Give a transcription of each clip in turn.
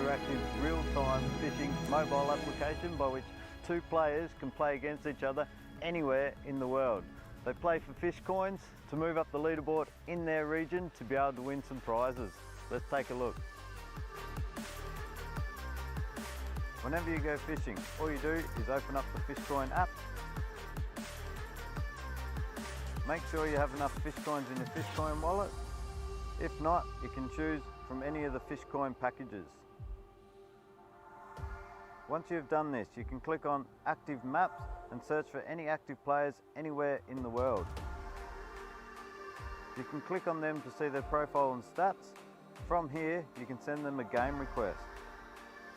interactive, real-time fishing mobile application by which two players can play against each other anywhere in the world. They play for fish coins to move up the leaderboard in their region to be able to win some prizes. Let's take a look. Whenever you go fishing, all you do is open up the Fish Coin app. Make sure you have enough fish coins in your Fish Coin wallet. If not, you can choose from any of the Fish Coin packages. Once you've done this, you can click on Active Maps and search for any active players anywhere in the world. You can click on them to see their profile and stats. From here, you can send them a game request.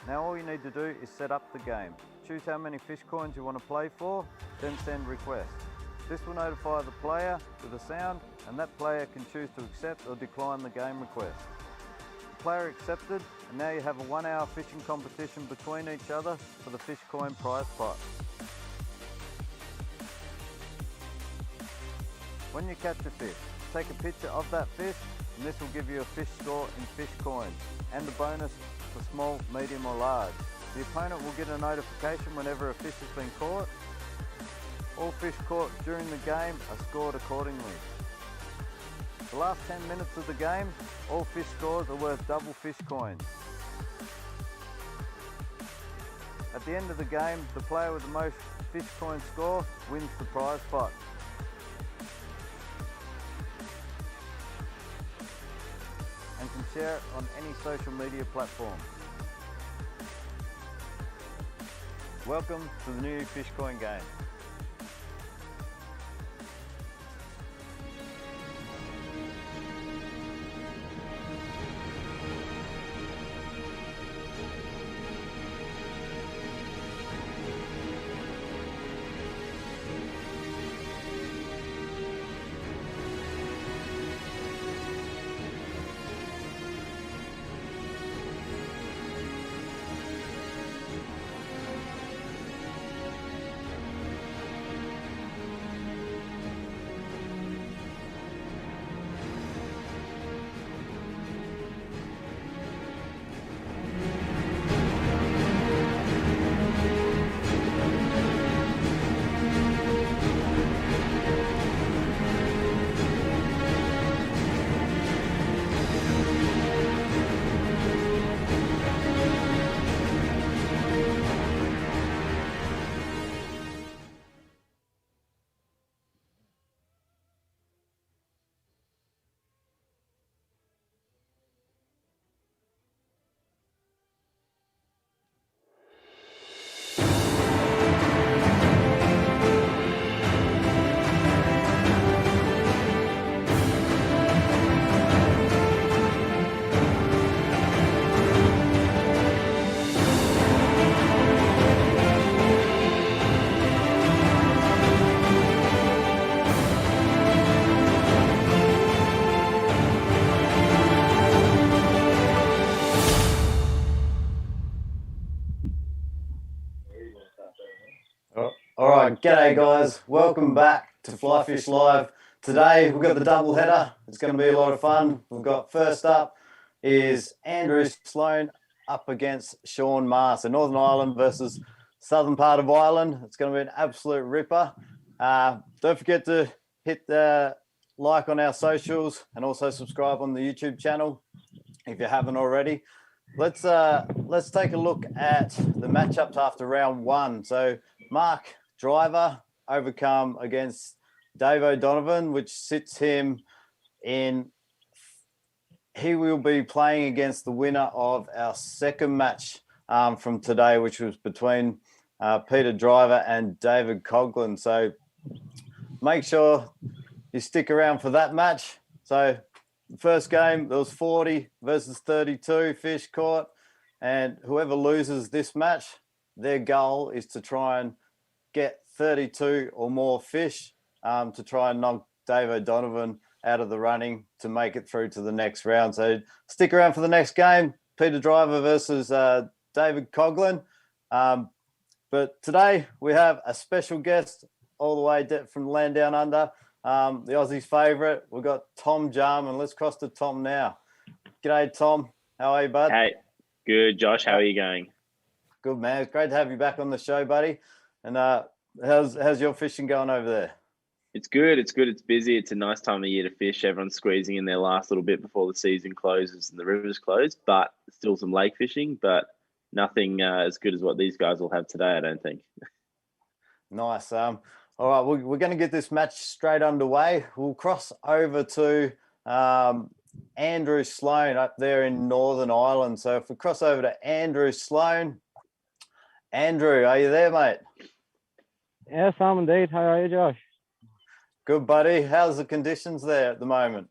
Now all you need to do is set up the game. Choose how many fish coins you want to play for, then send request. This will notify the player with a sound, and that player can choose to accept or decline the game request. The player accepted, and now you have a 1 hour fishing competition between each other for the Fish Coin prize pot. When you catch a fish, take a picture of that fish, and this will give you a fish score in Fish Coins, and a bonus for small, medium or large. The opponent will get a notification whenever a fish has been caught. All fish caught during the game are scored accordingly. The last 10 minutes of the game, all fish scores are worth double fish coins. At the end of the game, the player with the most fish coin score wins the prize pot. And can share it on any social media platform. Welcome to the new Fish Coin game. Alright, g'day guys, welcome back to Fly Fish Live. Today we've got the double header. It's going to be a lot of fun. We've got first up is Andrew SLOAN up against Sean Maher. So Northern Ireland versus southern part of Ireland. It's going to be an absolute ripper. Don't forget to hit the like on our socials and also subscribe on the YouTube channel if you haven't already. Let's take a look at the matchups after round one. So Mark Driver overcome against Dave O'Donovan, which sits him in. He will be playing against the winner of our second match from today, which was between Peter Driver and David Coughlin. So make sure you stick around for that match. So the first game, there was 40 versus 32 fish caught, and whoever loses this match, their goal is to try and get 32 or more fish to try and knock Dave O'Donovan out of the running to make it through to the next round. So stick around for the next game, Peter Driver versus David Coughlin. But today we have a special guest all the way from the land down under, the Aussies' favourite. We've got Tom Jarman. Let's cross to Tom now. G'day, Tom. How are you, bud? Hey, Good, Josh. How are you going? Good, man. It's great to have you back on the show, buddy. And how's your fishing going over there? It's good. It's good. It's busy. It's a nice time of year to fish. Everyone's squeezing in their last little bit before the season closes and the rivers close, but still some lake fishing, but nothing as good as what these guys will have today, I don't think. Nice. All right, we're going to get this match straight underway. We'll cross over to Andrew Sloan up there in Northern Ireland. So if we cross over to Andrew Sloan, Andrew, are you there, mate? Yes, I'm indeed. How are you, Josh? Good, buddy. How's the conditions there at the moment?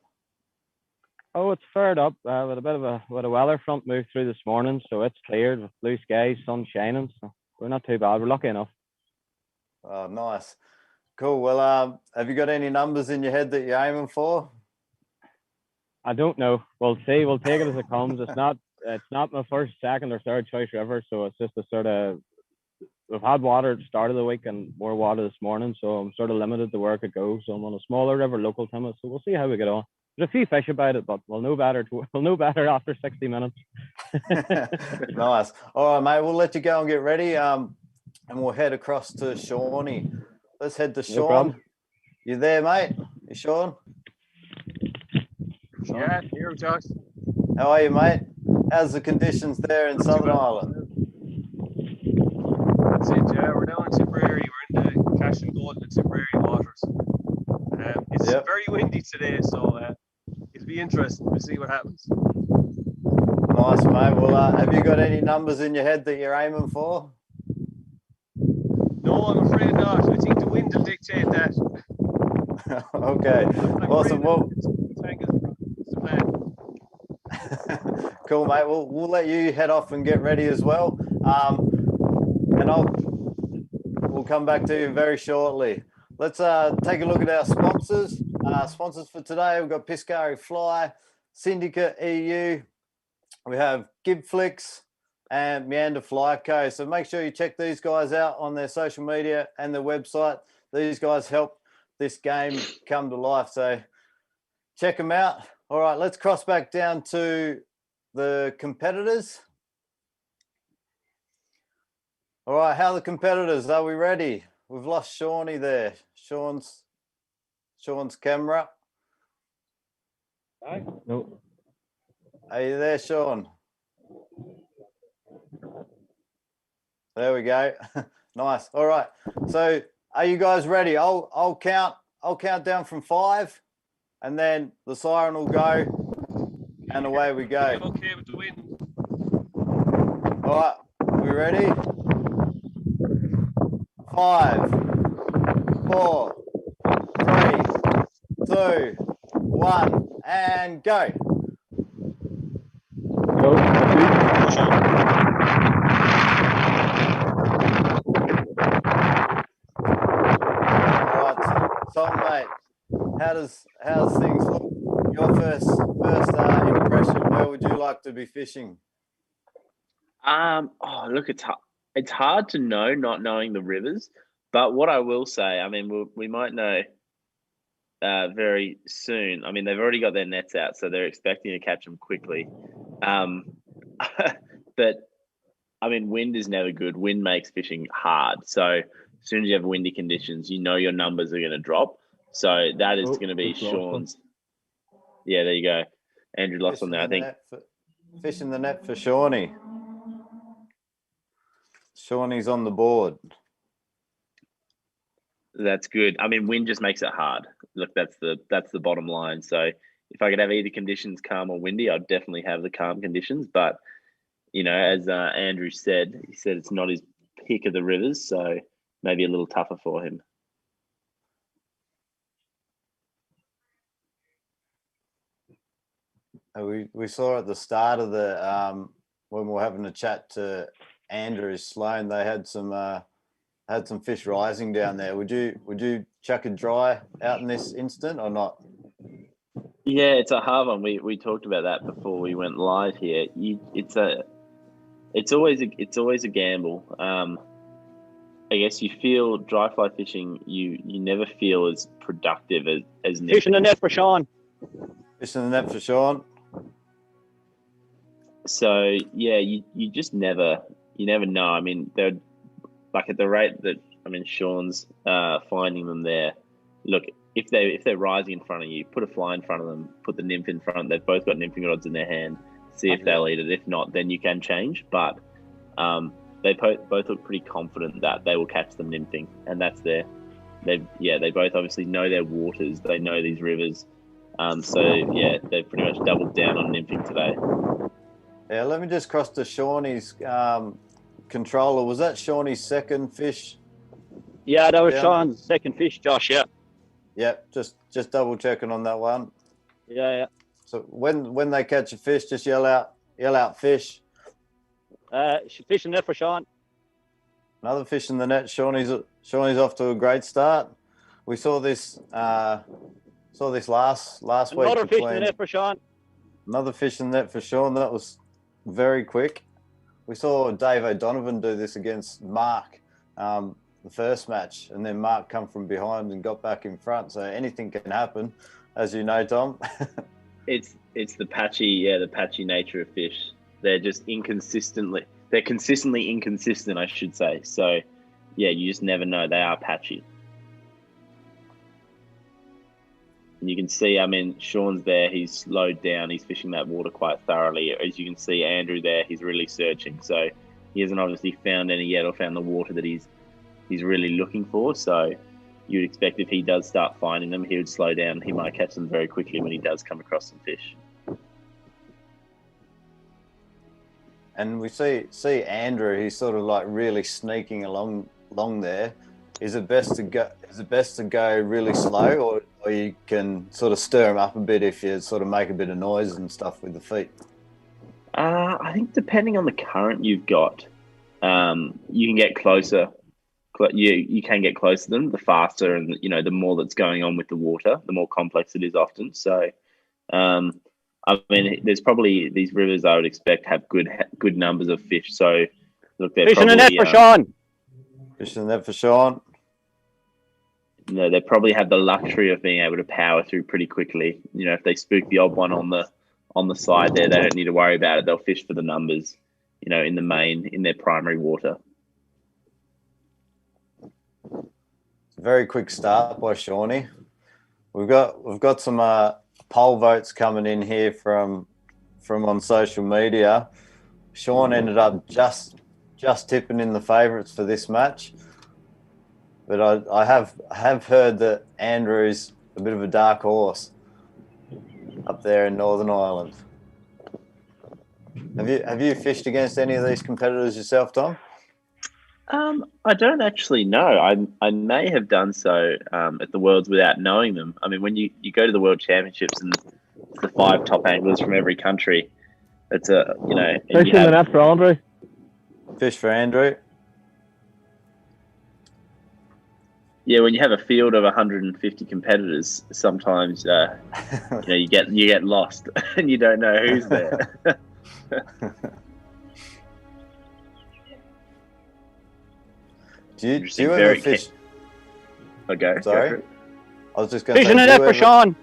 Oh, it's fared up with a bit of a weather front moved through this morning, so it's cleared with blue skies, sun shining. So we're not too bad. We're lucky enough. Oh, nice. Cool. Well, have you got any numbers in your head that you're aiming for? I don't know. We'll see. We'll take it as it comes. It's not my first, second, or third choice river, so it's just a sort of. We've had water at the start of the week and more water this morning, so I'm sort of limited to where it could go. So I'm on a smaller river, local to me, so we'll see how we get on. There's a few fish about it, but we'll know better. We'll know better after 60 minutes. Nice. All right, mate. We'll let you go and get ready, and we'll head across to Shawnee. Let's head to Sean. You there, mate? You Sean? Yeah, here, Josh. How are you, mate? How's the conditions there in Southern Ireland? That's it, yeah. We're down in Tipperary. We're in the Cash and Gold and Tipperary waters. It's very windy today, so it'll be interesting. We'll see what happens. Nice, mate. Well, have you got any numbers in your head that you're aiming for? No, I'm afraid not. I think the wind will dictate that. Okay. Awesome. Well, cool, mate. We'll let you head off and get ready as well. And we'll come back to you very shortly. Let's take a look at our sponsors. Sponsors for today, we've got Piscari Fly, Syndicate EU, we have Gibflix and Meander Fly Co. So make sure you check these guys out on their social media and their website. These guys help this game come to life. So check them out. All right, let's cross back down to the competitors. All right, how are the competitors? Are we ready? We've lost Shawnee there. Sean's camera. No. Are you there, Sean? There we go. Nice. All right. So are you guys ready? I'll count down from 5, and then the siren will go, and away we go. Okay with the wind. All right. We ready? 5, 4, 3, 2, 1, and go. Go. All right, Tom, mate. How's things look? Your first impression. Where would you like to be fishing? Look, it's hard to know not knowing the rivers, but what I will say, I mean, we might know very soon. I mean, they've already got their nets out, so they're expecting to catch them quickly. But I mean, wind is never good. Wind makes fishing hard. So as soon as you have windy conditions, you know your numbers are going to drop. So that is going to be Sean's. Yeah, there you go. Andrew lost on there, I think. Fish in the net for Shawnee. Shawnee's on the board. That's good. I mean, wind just makes it hard. Look, that's the bottom line. So if I could have either conditions calm or windy, I'd definitely have the calm conditions. But, you know, as Andrew said, he said it's not his pick of the rivers, so maybe a little tougher for him. We saw at the start of the when we were having a chat to Andrew Sloan, they had some fish rising down there. Would you chuck a dry out in this instant or not? Yeah, it's a hard one. We talked about that before we went live here. It's always a gamble. I guess you feel dry fly fishing. You never feel as productive as Fish in the net for Sean. Fish in the net for Sean. So yeah, you just never know. I mean, they're like at the rate that Sean's finding them there. Look, if they're rising in front of you, put a fly in front of them, put the nymph in front. They've both got nymphing rods in their hand. See if they'll eat it. If not, then you can change. But they both look pretty confident that they will catch them nymphing, and that's their. They both obviously know their waters. They know these rivers. So yeah, they've pretty much doubled down on nymphing today. Yeah, let me just cross to Shawnee's controller. Was that Shawnee's second fish? Yeah, that was Sean's second fish, Josh. Yeah. Yep, just double checking on that one. Yeah. So when they catch a fish, just yell out fish. Fish in there for Sean. Another fish in the net. Shawnee's off to a great start. We saw this last week. Another fish in the net for Sean. Another fish in the net for Sean. That was very quick. We saw Dave O'Donovan do this against Mark the first match, and then Mark come from behind and got back in front. So anything can happen, as you know, Tom. It's the patchy nature of fish. They're just they're consistently inconsistent, I should say. So yeah, you just never know. They are patchy. And you can see, Sean's there, he's slowed down, he's fishing that water quite thoroughly. As you can see, Andrew there, he's really searching. So he hasn't obviously found any yet or found the water that he's really looking for. So you'd expect if he does start finding them, he would slow down. He might catch them very quickly when he does come across some fish. And we see Andrew, he's sort of like really sneaking along there. Is it best to go really slow, or you can sort of stir him up a bit if you sort of make a bit of noise and stuff with the feet? I think depending on the current you've got, you can get closer. You can get closer to them. The faster and the more that's going on with the water, the more complex it is often. So, there's probably these rivers I would expect have good numbers of fish. So, look, they're fish in the net for Sean. Fish in the net for Sean. They probably have the luxury of being able to power through pretty quickly. If they spook the odd one on the side there, they don't need to worry about it. They'll fish for the numbers, in their primary water. Very quick start by Shawnee. We've got some poll votes coming in here from on social media. Sean ended up just tipping in the favourites for this match. But I have heard that Andrew's a bit of a dark horse up there in Northern Ireland. Have you fished against any of these competitors yourself, Tom? I don't actually know. I may have done so at the Worlds without knowing them. When you go to the World Championships and it's the 5 top anglers from every country, it's Fish in the net for Andrew. Fish for Andrew. Yeah, when you have a field of 150 competitors, sometimes you get lost and you don't know who's there. Do you ever fish? Okay. Sorry, I was just going to say. Fish in the net for Sean.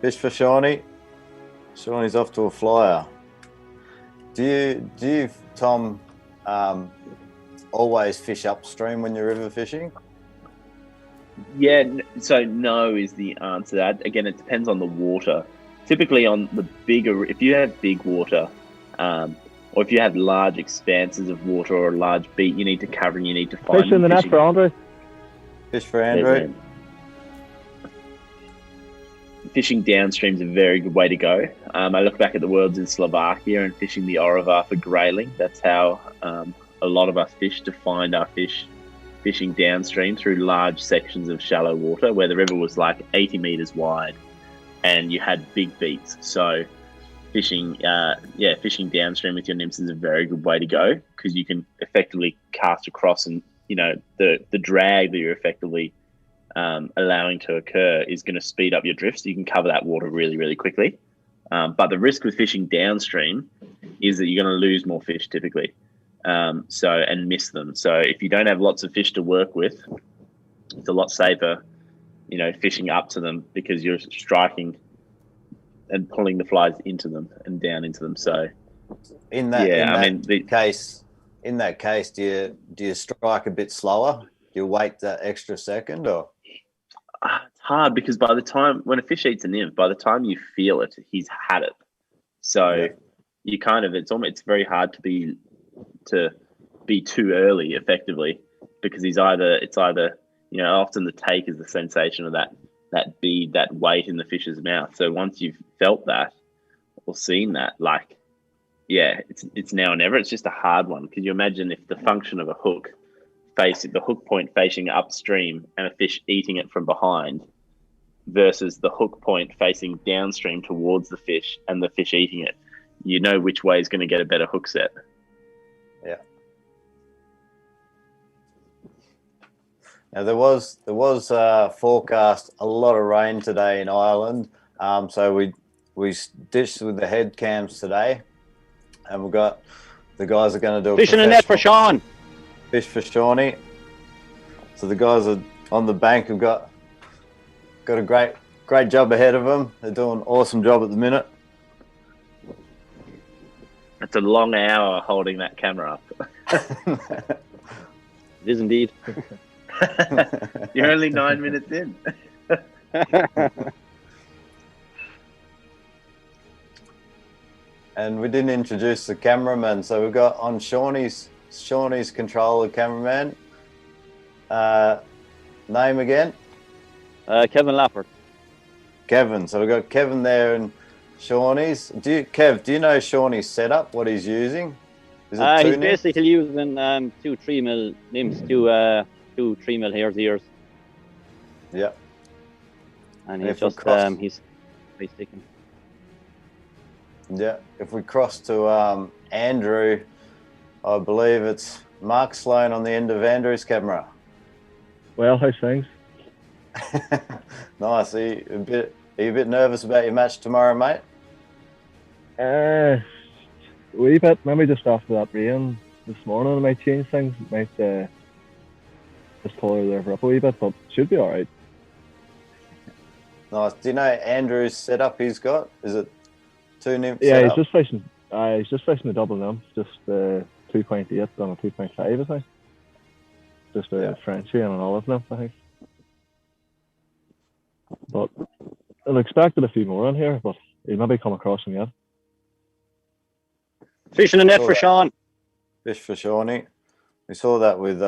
Fish for Shawnee. Shawnee's off to a flyer. Do you, Tom, always fish upstream when you're river fishing? Yeah, so no is the answer. That again, it depends on the water. Typically, on the bigger, if you have big water, or if you have large expanses of water or a large beat, you need to cover and you need to find. Fish in the net for Andrew. Fish for Andrew. Fishing downstream is a very good way to go. I look back at the Worlds in Slovakia and fishing the Orovar for grayling. That's how a lot of us fish to find our fish. Fishing downstream through large sections of shallow water where the river was like 80 meters wide and you had big beats. So fishing downstream with your nymphs is a very good way to go because you can effectively cast across and, the drag that you're effectively allowing to occur is going to speed up your drift. So you can cover that water really, really quickly. But the risk with fishing downstream is that you're going to lose more fish typically. And miss them. So if you don't have lots of fish to work with, it's a lot safer, fishing up to them because you're striking and pulling the flies into them and down into them. So In that, Yeah, in I that mean, the, case, do you strike a bit slower? Do you wait that extra second, or? it's hard because by the time when a fish eats a nymph, by the time you feel it, he's had it. So Yeah. you kind of it's very hard to be too early effectively, because it's either often the take is the sensation of that bead, that weight in the fish's mouth. So once you've felt that or seen that, like, yeah, it's now or never. It's just a hard one, because you imagine if the function of a hook facing the hook point facing upstream and a fish eating it from behind versus the hook point facing downstream towards the fish and the fish eating it, you know which way is going to get a better hook set. Yeah. Now there was forecast a lot of rain today in Ireland, so we dished with the head cams today, and we've got the guys are going to do a Fishing a net for Sean. Fish for Shawnee. So the guys are on the bank have got a great job ahead of them. They're doing an awesome job at the minute. It's a long hour holding that camera up. It is indeed. You're only 9 minutes in. And we didn't introduce the cameraman, so we've got on Shawnee's controller cameraman. Name again? Kevin Lappert. Kevin. So we've got Kevin there and Shawnee's. Kev, do you know Shawnee's setup? What he's using? Is it He's basically using 2 3mm nymphs, 2 3mm hare's ears. Yeah. And he's he's sticking. Yeah. If we cross to Andrew, I believe it's Mark Sloan on the end of Andrew's camera. Well, how's things? Nice. Are you a bit nervous about your match tomorrow, mate? A wee bit. Maybe just after that rain this morning, I might change things. Might just pull the river up a wee bit, but should be all right. Nice. Do you know Andrew's setup he's got? Is it 2 nymphs? Yeah, setup? he's just fishing the double nymph, just 2.8 on a 2.5, I think. Just a Frenchie and an olive nymph, I think. But I'll expect a few more on here, but he'll maybe come across them yet. Fishing a net for Sean. Fish for Shawnee. We saw that with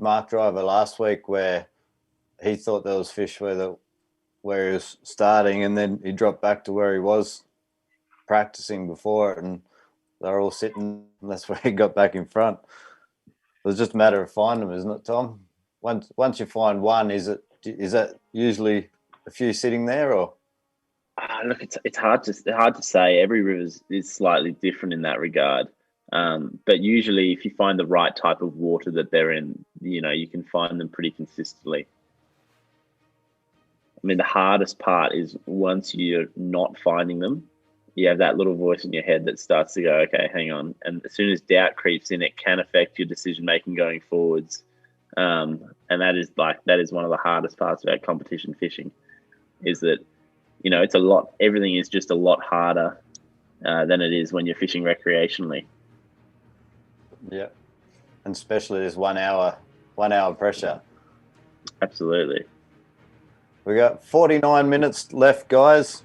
Mark Driver last week, where he thought there was fish where he was starting, and then he dropped back to where he was practicing before it, and they're all sitting, and that's where he got back in front. It was just a matter of finding them, isn't it, Tom? Once you find one, is that usually a few sitting there, or? Look, it's hard to say. Every river is slightly different in that regard. But usually, if you find the right type of water that they're in, you can find them pretty consistently. I mean, the hardest part is once you're not finding them, you have that little voice in your head that starts to go, okay, hang on. And as soon as doubt creeps in, it can affect your decision-making going forwards. And that is one of the hardest parts about competition fishing, is that, it's everything is just a lot harder than it is when you're fishing recreationally. Yeah. And especially this 1 hour pressure. Absolutely. We got 49 minutes left, guys.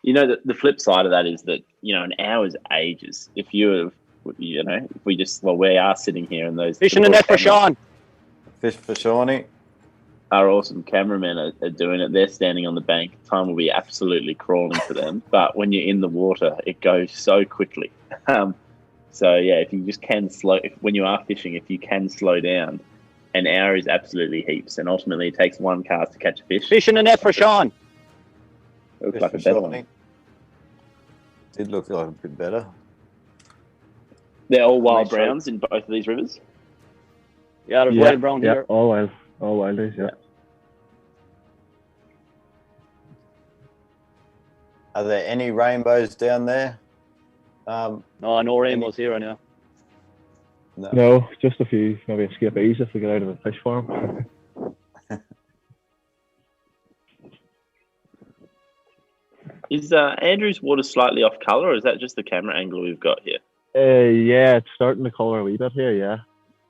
The flip side of that is that, an hour's ages. If we are sitting here and those Fishing a net for Sean. Fish for Shawnee. Our awesome cameramen are doing it. They're standing on the bank. Time will be absolutely crawling for them. But when you're in the water, it goes so quickly. So yeah, if you just can when you are fishing, if you can slow down, an hour is absolutely heaps. And ultimately, it takes one cast to catch a fish. Fishing a net for Sean. Looks like a better one. Did look like a bit better. They're all wild browns in both of these rivers. Yeah, there's wild brown yeah, here. all wildies, yeah. Are there any rainbows down there? No rainbows here anyway. No, just a few, maybe escapees if they get out of the fish farm. Is Andrew's water slightly off color, or is that just the camera angle we've got here? Yeah, it's starting to colour a wee bit here. Yeah,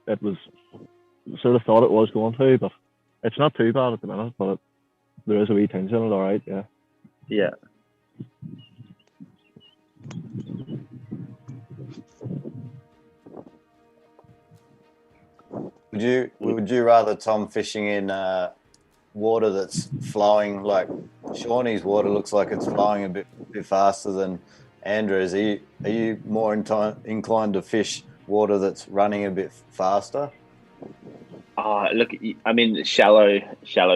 it was sort of thought it was going to, but it's not too bad at the minute. But there is a wee tinge in it. All right. Yeah. Yeah. Would you rather, Tom, fishing in water that's flowing like Shawnee's water looks like it's flowing a bit faster than Andrew's? Are you more inclined to fish water that's running a bit faster? Look, I mean, shallow,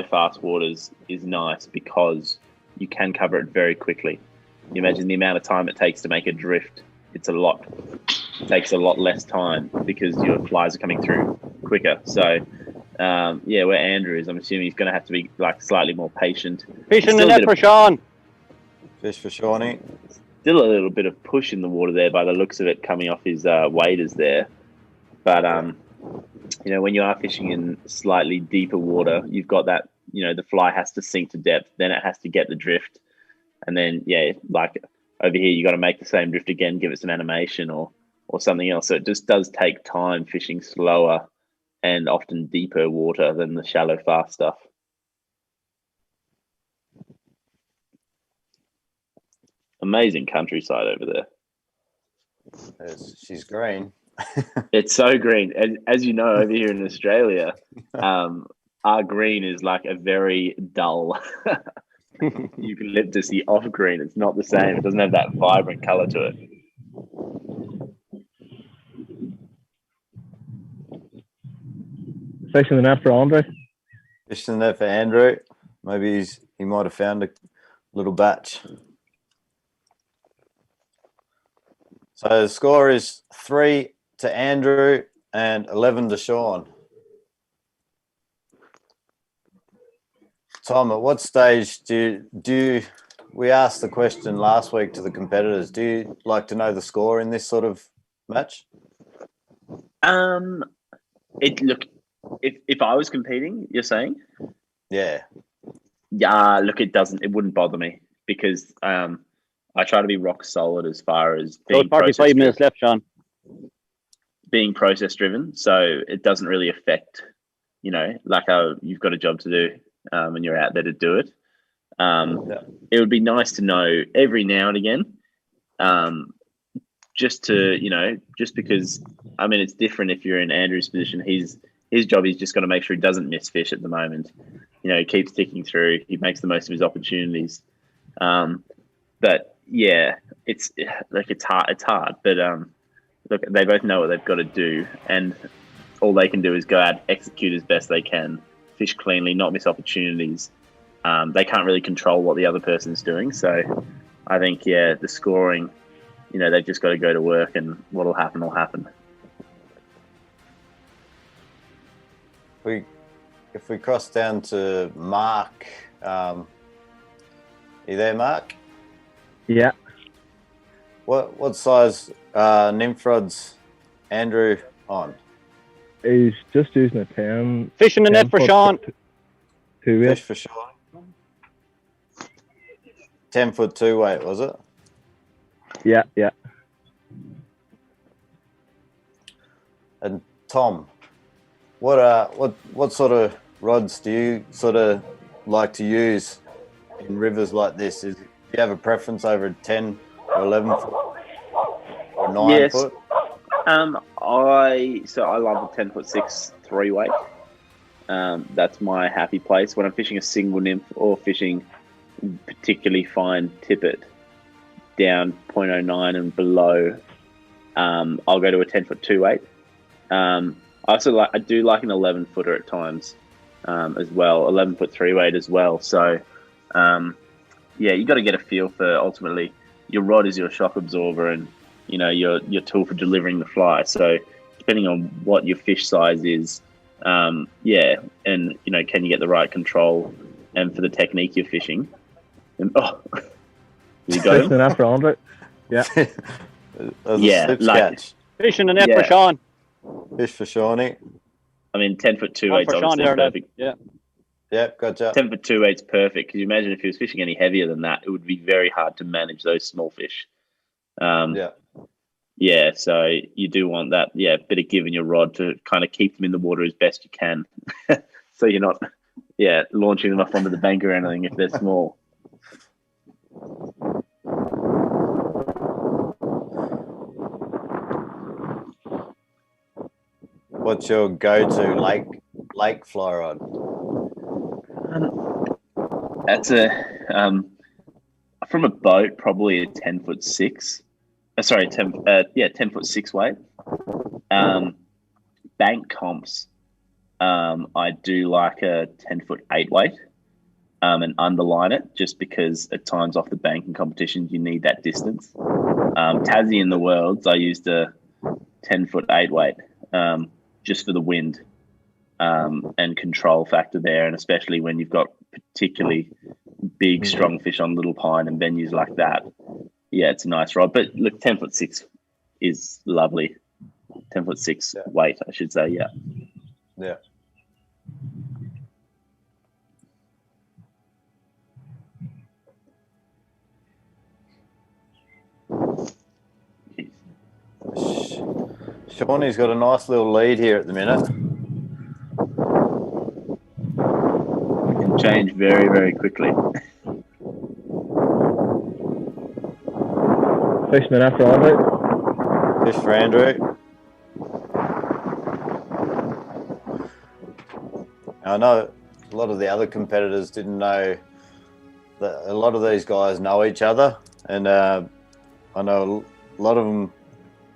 fast waters is nice because you can cover it very quickly. You imagine the amount of time it takes to make a drift. It takes a lot less time because your flies are coming through quicker. So, where Andrew is, I'm assuming he's going to have to be like slightly more patient. Fishing the net for Sean. Fish for Shawnee. Still a little bit of push in the water there by the looks of it coming off his waders there. But, when you are fishing in slightly deeper water, you've got that, the fly has to sink to depth, then it has to get the drift. And then, like over here, you got to make the same drift again, give it some animation or something else. So it just does take time fishing slower and often deeper water than the shallow, fast stuff. Amazing countryside over there. She's green. It's so green. As you know, over here in Australia, our green is like a very dull eucalyptus-y off green. It's not the same. It doesn't have that vibrant color to it. Fishing the net for Andre. Fishing the net for Andrew. Maybe he might have found a little batch. So the score is 3 to Andrew and 11 to Sean. Tom, at what stage do you we asked the question last week to the competitors, do you like to know the score in this sort of match? If I was competing, you're saying? Yeah. Yeah, look, it wouldn't bother me because I try to be rock solid as far as being 45 minutes left, Sean. Being process driven, so it doesn't really affect, like how you've got a job to do when you're out there to do it. It would be nice to know every now and again, just because, I mean, it's different if you're in Andrew's position. His job, he's just got to make sure he doesn't miss fish at the moment. He keeps ticking through. He makes the most of his opportunities. But yeah, it's hard. But look, they both know what they've got to do, and all they can do is go out, execute as best they can, fish cleanly, not miss opportunities. They can't really control what the other person's doing. So I think, the scoring, they've just got to go to work, and what'll happen will happen. If we cross down to Mark, you there, Mark? Yeah. What size nymph rods Andrew on? He's just using a 10. Fishing the net for Sean. Fish for Sean. 10-foot 2-weight, was it? Yeah. And Tom, what sort of rods do you sort of like to use in rivers like this? Do you have a preference over a 10 or 11 foot or 9 foot? I love a 10-foot 6 3-weight. That's my happy place when I'm fishing a single nymph or fishing particularly fine tippet down 0.09 and below. I'll go to a 10-foot 2-weight. I do like an 11-footer at times as well, 11-foot 3-weight as well. So you got to get a feel for, ultimately, your rod is your shock absorber and your tool for delivering the fly. So depending on what your fish size is, and can you get the right control and for the technique you're fishing. And you got him? After Andre. Yeah. Catch. Fishing the net for Sean. Fish for Shawnee. I mean, 10-foot 2-weight obviously perfect. Yeah. Yep, gotcha. 10 foot 2 weight's perfect. Because you imagine if he was fishing any heavier than that, it would be very hard to manage those small fish. Yeah. Yeah, so you do want that, bit of give in your rod to kind of keep them in the water as best you can. So you're not, launching them off onto the bank or anything if they're small. What's your go-to lake fly rod? That's from a boat, probably a 10 foot 6. 10 foot 6 weight. Bank comps, I do like a 10 foot 8 weight, and underline it just because at times off the bank in competitions you need that distance. Tassie in the Worlds, I used a 10 foot 8 weight, just for the wind, and control factor there, and especially when you've got particularly big, strong fish on Little Pine and venues like that. Yeah, it's a nice rod. But look, 10 foot 6 is lovely. 10 foot 6 weight, I should say. Yeah. Yeah. Shawnee's got a nice little lead here at the minute. It can change very, very quickly. Fishing it after Andrew. Fish for Andrew. I know a lot of the other competitors didn't know that a lot of these guys know each other, and I know a lot of them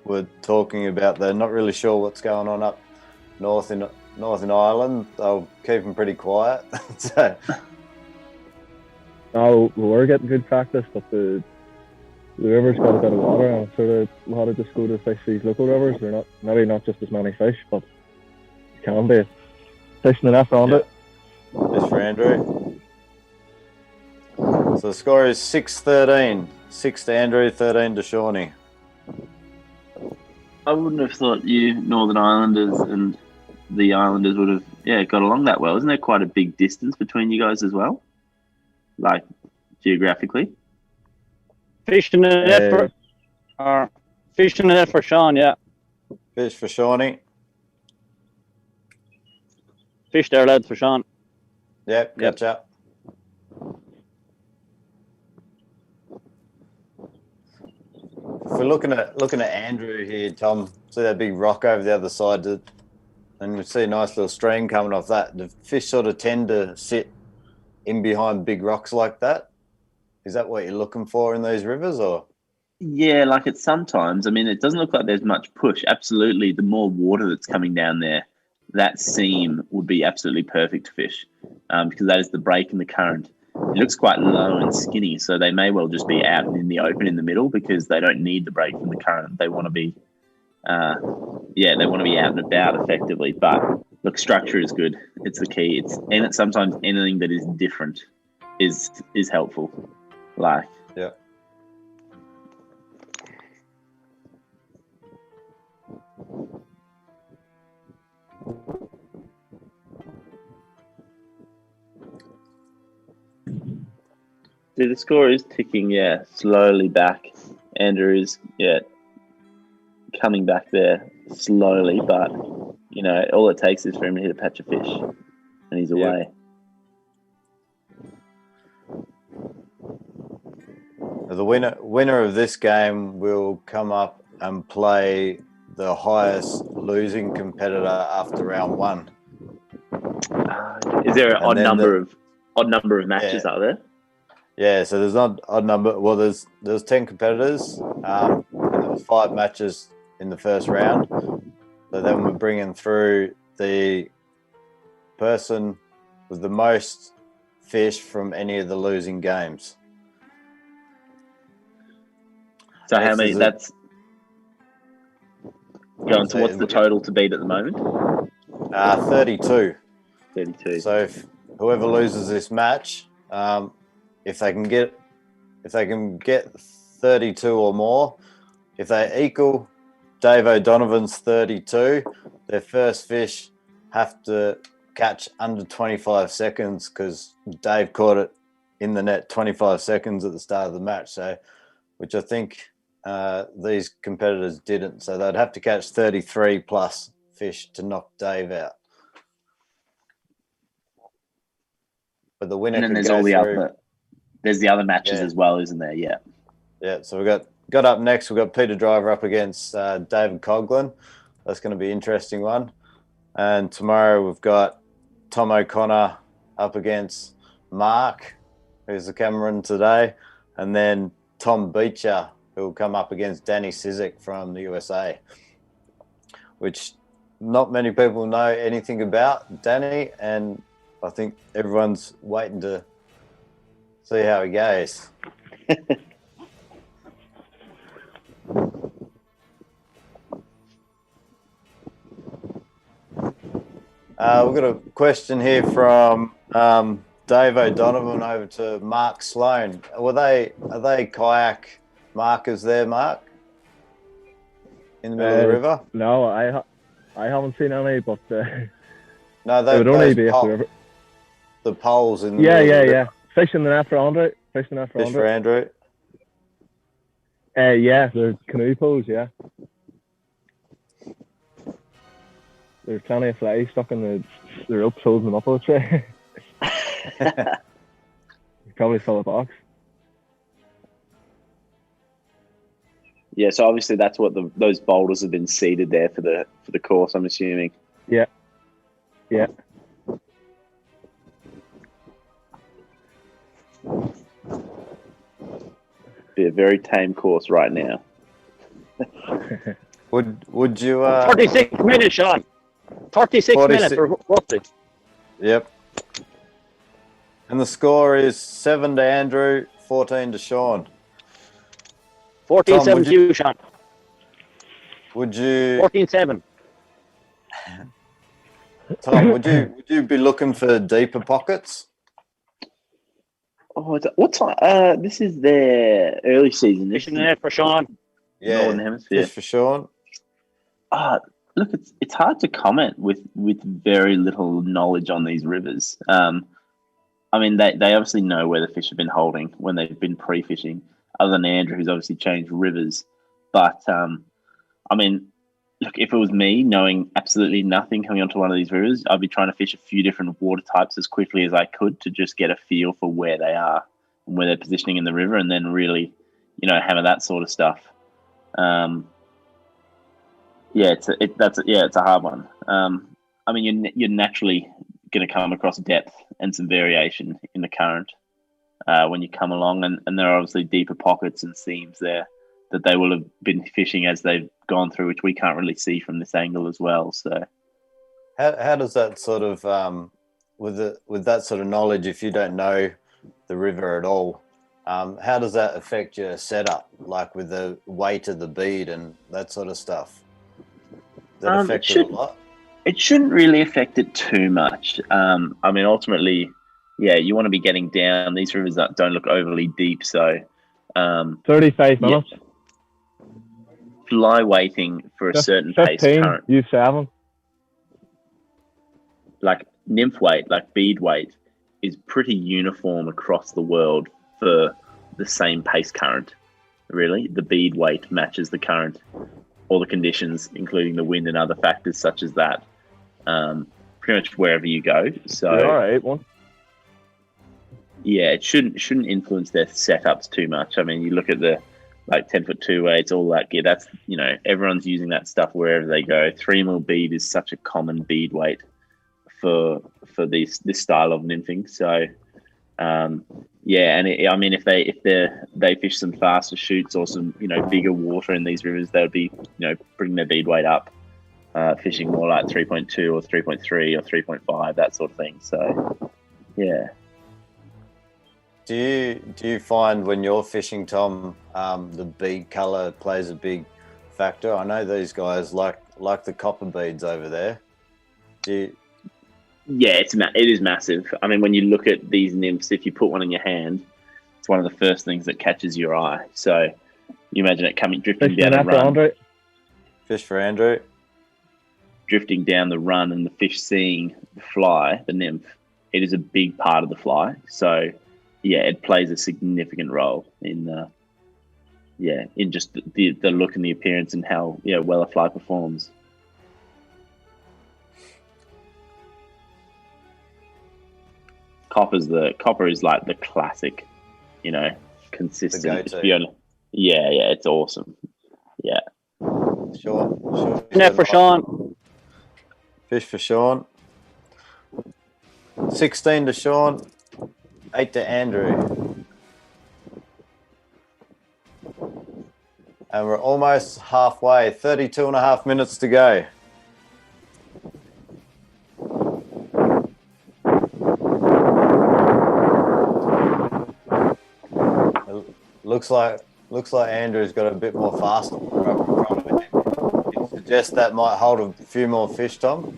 were talking about they're not really sure what's going on up north in Ireland. They'll keep them pretty quiet. So. No, we were getting good practice, but the river's got a bit of water, and sort of a lot of just go to fish these local rivers. They're not maybe not just as many fish, but it can be. Fishing enough on it. Fish for Andrew. So the score is 6-13. 6 to Andrew, 13 to Shawnee. I wouldn't have thought you Northern Islanders and the Islanders would have got along that well. Isn't there quite a big distance between you guys as well? Like geographically? Fishing the net for Sean, yeah. Fish for Shawnee. Fish there, lads, for Sean. Yep, gotcha. If we're looking at Andrew here, Tom, see that big rock over the other side, and we see a nice little stream coming off that. The fish sort of tend to sit in behind big rocks like that. Is that what you're looking for in these rivers, or? Yeah, like it sometimes. I mean, it doesn't look like there's much push. Absolutely, the more water that's coming down there, that seam would be absolutely perfect to fish, because that is the break in the current. It looks quite low and skinny, so they may well just be out in the open in the middle because they don't need the break from the current. They want to be, they want to be out and about effectively. But look, structure is good. It's the key. It's sometimes anything that is different is helpful. Like, yeah. See, the score is ticking, slowly back. Andrew is, coming back there slowly, but, all it takes is for him to hit a patch of fish, and he's away. The winner of this game will come up and play the highest losing competitor after round one. Is there an odd number of matches, are there? Yeah, so there's not odd number. Well, there's 10 competitors, and there was 5 matches in the first round. So then we're bringing through the person with the most fish from any of the losing games. So how many? That's going. So what's the total to beat at the moment? 32. 32. So if whoever loses this match, if they can get 32 or more, if they equal Dave O'Donovan's 32, their first fish have to catch under 25 seconds because Dave caught it in the net 25 seconds at the start of the match. So, which I think these competitors didn't. So they'd have to catch 33 plus fish to knock Dave out. But the winner And then could there's go all the through. there's the other matches Yeah. as well, isn't there? Yeah. Yeah, so we got up next. We've got Peter Driver up against David Coughlin. That's going to be an interesting one. And tomorrow we've got Tom O'Connor up against Mark, who's the cameraman today, and then Tom Beecher, who will come up against Danny Sizik from the USA, which not many people know anything about Danny, and I think everyone's waiting to see how he goes. We've got a question here from Dave O'Donovan over to Mark Sloan. Are they kayak markers there, Mark? In the middle of the river? No, I haven't seen any, but No, it would only be if the river. The poles in the middle of the river. Yeah. Fishing the net for Andrew. Fish for Andrew. Yeah, the canoe poles, yeah. There's plenty of flies stuck in the ropes holding them up, I would say. You probably fill a box. Yeah, so obviously that's what those boulders have been seeded there for the course, I'm assuming. Yeah. Be a very tame course right now. Would you 36 minutes, Sean. 36 minutes for roughly. Yep. And the score is 7 to Andrew, 14 to Sean. 14-7 to you, Sean. Would you 14-7. Tom, would you be looking for deeper pockets? Oh, what time? This is their early season. Fishing the net for Sean. Yeah, Northern Hemisphere. fish for Sean. Look, it's hard to comment with very little knowledge on these rivers. I mean, they obviously know where the fish have been holding when they've been pre-fishing, other than Andrew, who's obviously changed rivers. But, I mean, look, if it was me, knowing absolutely nothing coming onto one of these rivers, I'd be trying to fish a few different water types as quickly as I could to just get a feel for where they are and where they're positioning in the river, and then really, hammer that sort of stuff. It's a hard one. I mean, you're naturally going to come across depth and some variation in the current when you come along, and there are obviously deeper pockets and seams there that they will have been fishing as they've gone through, which we can't really see from this angle as well. So, how does that sort of with that sort of knowledge, if you don't know the river at all, how does that affect your setup, like with the weight of the bead and that sort of stuff? Does that affect it a lot? It shouldn't really affect it too much. I mean, ultimately, you want to be getting down. These rivers don't look overly deep, so 35 minutes. Fly weighting for a certain 15, pace current. You 7. Like nymph weight, like bead weight, is pretty uniform across the world for the same pace current. Really, the bead weight matches the current, all the conditions, including the wind and other factors such as that. Pretty much wherever you go. So, all right, one. Yeah, it shouldn't influence their setups too much. I mean, you look at the 10-foot 2 weights, all that gear. That's everyone's using that stuff wherever they go. 3mm bead is such a common bead weight for this style of nymphing. So, and I mean, if they fish some faster shoots or some bigger water in these rivers, they would be bringing their bead weight up, fishing more like 3.2 or 3.3 or 3.5, that sort of thing. So, yeah. Do you find when you're fishing, Tom, the bead color plays a big factor? I know these guys like the copper beads over there. Yeah, it is massive. I mean, when you look at these nymphs, if you put one in your hand, it's one of the first things that catches your eye. So you imagine it drifting down a run. Fish for Andrew. drifting down the run and the fish seeing the fly, the nymph, it is a big part of the fly. So, yeah, it plays a significant role in in just the look and the appearance and how well a fly performs. Copper is like the classic, consistent. It's awesome. Yeah. Sure. Net for Sean. Fish for Sean. 16 to Sean. 8 to Andrew. And we're almost halfway. 32 and a half minutes to go. Looks like Andrew's got a bit more faster up in front of him. You suggest that might hold a few more fish, Tom?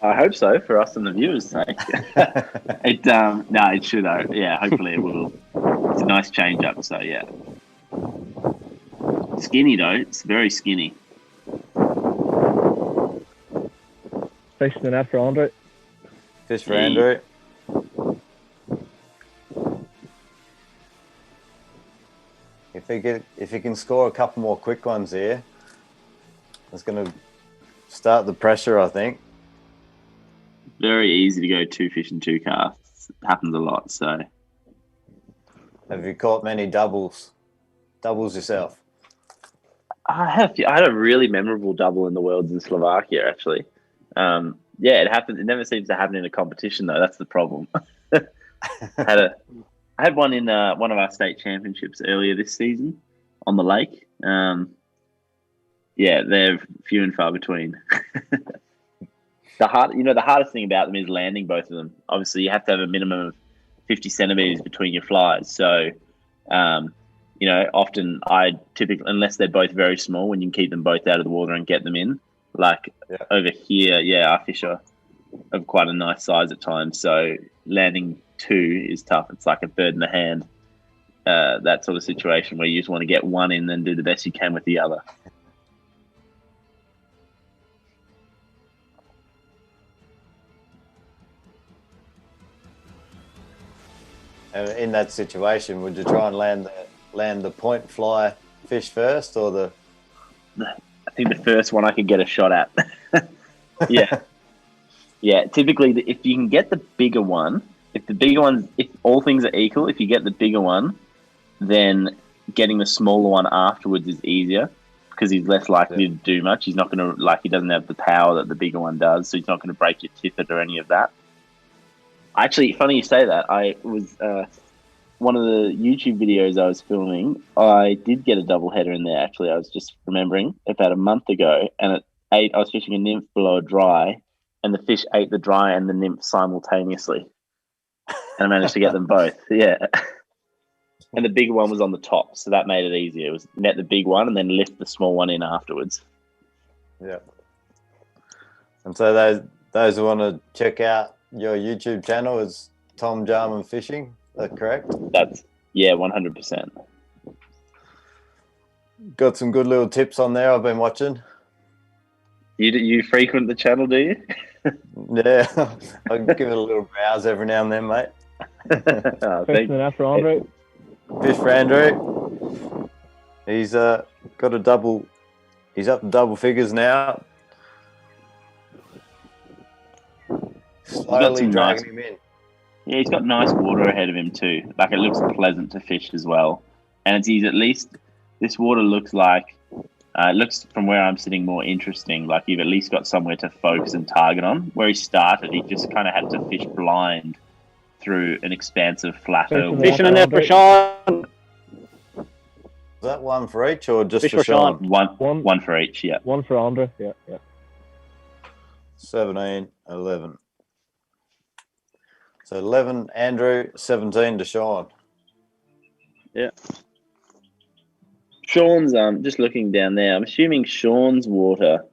I hope so, for us and the viewers' sake. It should. Yeah, hopefully it will. It's a nice change up. So yeah, skinny though. It's very skinny. Fish in the net for Andre. Fish for Andrew. If he can score a couple more quick ones here, it's going to start the pressure, I think. Very easy to go 2 fish and 2 casts. It happens a lot. So, have you caught many doubles yourself? I have. I had a really memorable double in the Worlds in Slovakia, actually. It happens. It never seems to happen in a competition, though. That's the problem. I had one in one of our state championships earlier this season on the lake. They're few and far between. The hardest thing about them is landing both of them. Obviously, you have to have a minimum of 50 centimeters between your flies. So, often unless they're both very small, when you can keep them both out of the water and get them in. Over here, our fish are of quite a nice size at times. So landing 2 is tough. It's like a bird in the hand. That sort of situation where you just want to get one in and do the best you can with the other. In that situation, would you try and land the point fly fish first, or the? I think the first one I could get a shot at. Yeah. Typically, if you can get the bigger one, if all things are equal, if you get the bigger one, then getting the smaller one afterwards is easier because he's less likely to do much. He's not going to he doesn't have the power that the bigger one does, so he's not going to break your tippet or any of that. Actually, funny you say that. I was one of the YouTube videos I was filming. I did get a double header in there. Actually, I was just remembering about a month ago, and I was fishing a nymph below a dry, and the fish ate the dry and the nymph simultaneously, and I managed to get them both. Yeah, and the bigger one was on the top, so that made it easier. It was net the big one and then lift the small one in afterwards. Yeah. And so those who want to check out your YouTube channel is Tom Jarman Fishing. Is that correct? That's 100%. Got some good little tips on there. I've been watching. You frequent the channel, do you? Yeah, I give it a little browse every now and then, mate. Fish in the net for Andre. Fish for Andrew. He's got a double. He's up to double figures now. Slowly dragging him in. Yeah, he's got nice water ahead of him too. Like, it looks pleasant to fish as well. And he's at least, this water looks like, it looks from where I'm sitting more interesting. Like, you've at least got somewhere to focus and target on. Where he started, he just kind of had to fish blind through an expansive flat. Fishing in there for Sean. Is that one for each or just Fish for Sean? One for each, yeah. One for Andre, yeah. 17, 11. So 11, Andrew, 17 to Sean. Yeah. Sean's, just looking down there, I'm assuming Sean's water,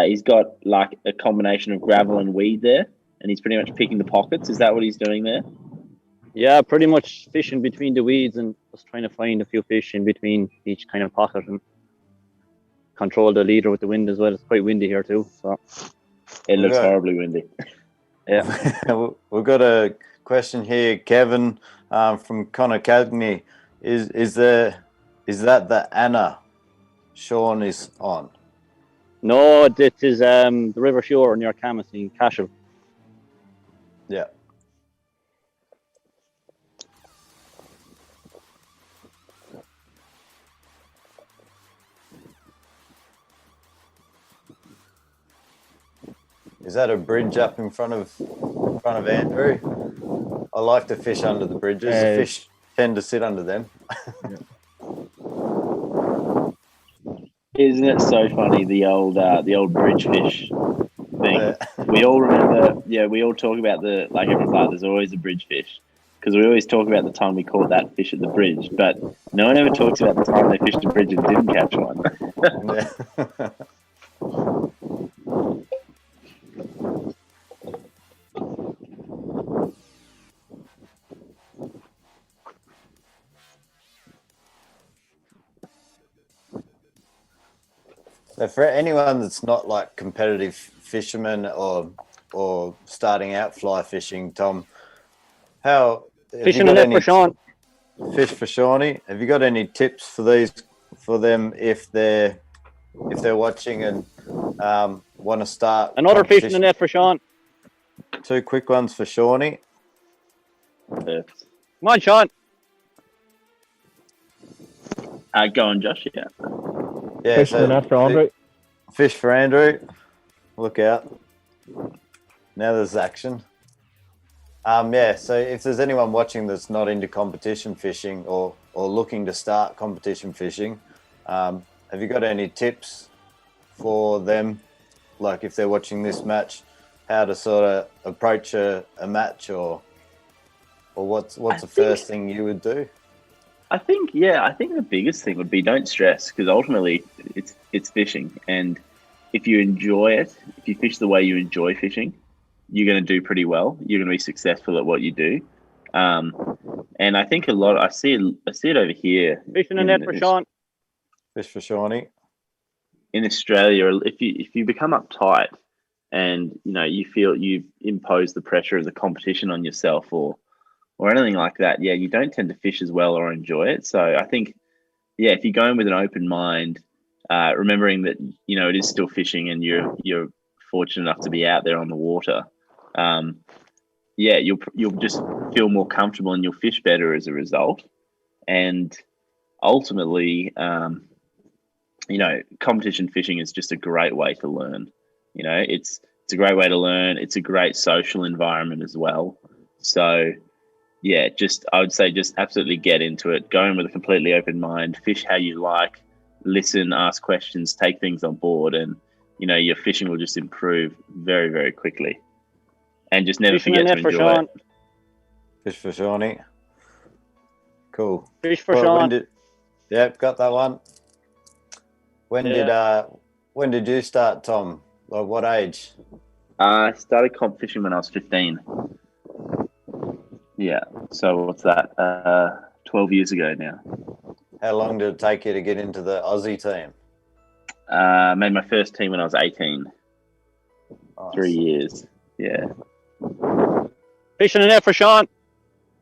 he's got like a combination of gravel and weed there, and he's pretty much picking the pockets. Is that what he's doing there? Yeah, pretty much fishing between the weeds and just trying to find a few fish in between each kind of pocket. And control the leader with the wind as well. It's quite windy here too. So It looks horribly windy. yeah. We've got a question here, Kevin, from Connor Cagney. Is that the Anna Sean is on? No, it is the River Shore near Camas in Cashel. Yeah. Is that a bridge up in front of Andrew? I like to fish under the bridges. The fish tend to sit under them. Isn't it so funny, the old bridge fish thing? We all remember, we all talk about everyone's like, there's always a bridge fish. Because we always talk about the time we caught that fish at the bridge, but no one ever talks about the time they fished a bridge and didn't catch one. So for anyone that's not like competitive fishermen or starting out fly fishing, Tom, fishing a net for Sean? Fish for Shawnee. Have you got any tips for them if they're watching and want to start? Another fish in the net for Sean. 2 quick ones for Shawnee. Come on, Sean. Go on, Josh. Yeah. Fish in the net for Andrew. Fish for Andrew. Look out. Now there's action. So if there's anyone watching that's not into competition fishing or looking to start competition fishing, have you got any tips for them? Like if they're watching this match, how to sort of approach a match or what's the first thing you would do? I think the biggest thing would be don't stress, because ultimately it's fishing, and if you enjoy it, if you fish the way you enjoy fishing, you're going to do pretty well. You're going to be successful at what you do, and I think I see it over here. Fishing a net for Sean. Fish for Shawnee. In Australia, if you become uptight and you feel you impose the pressure of the competition on yourself or anything like that, you don't tend to fish as well or enjoy it. So I think, if you go in with an open mind, remembering that it is still fishing and you're fortunate enough to be out there on the water, you'll just feel more comfortable and you'll fish better as a result. And ultimately, competition fishing is just a great way to learn. It's a great way to learn. It's a great social environment as well. So I would say just absolutely get into it. Go in with a completely open mind. Fish how you like. Listen, ask questions, take things on board, and your fishing will just improve very, very quickly. And just never forget to enjoy it. Fish for Shawnee. Cool. Fish for Sean. Got that one. When did you start, Tom? Like what age? I started comp fishing when I was 15. Yeah, so what's that? 12 years ago now. How long did it take you to get into the Aussie team? Made my first team when I was 18. Nice. 3 years. Yeah. Fishing a net for Sean.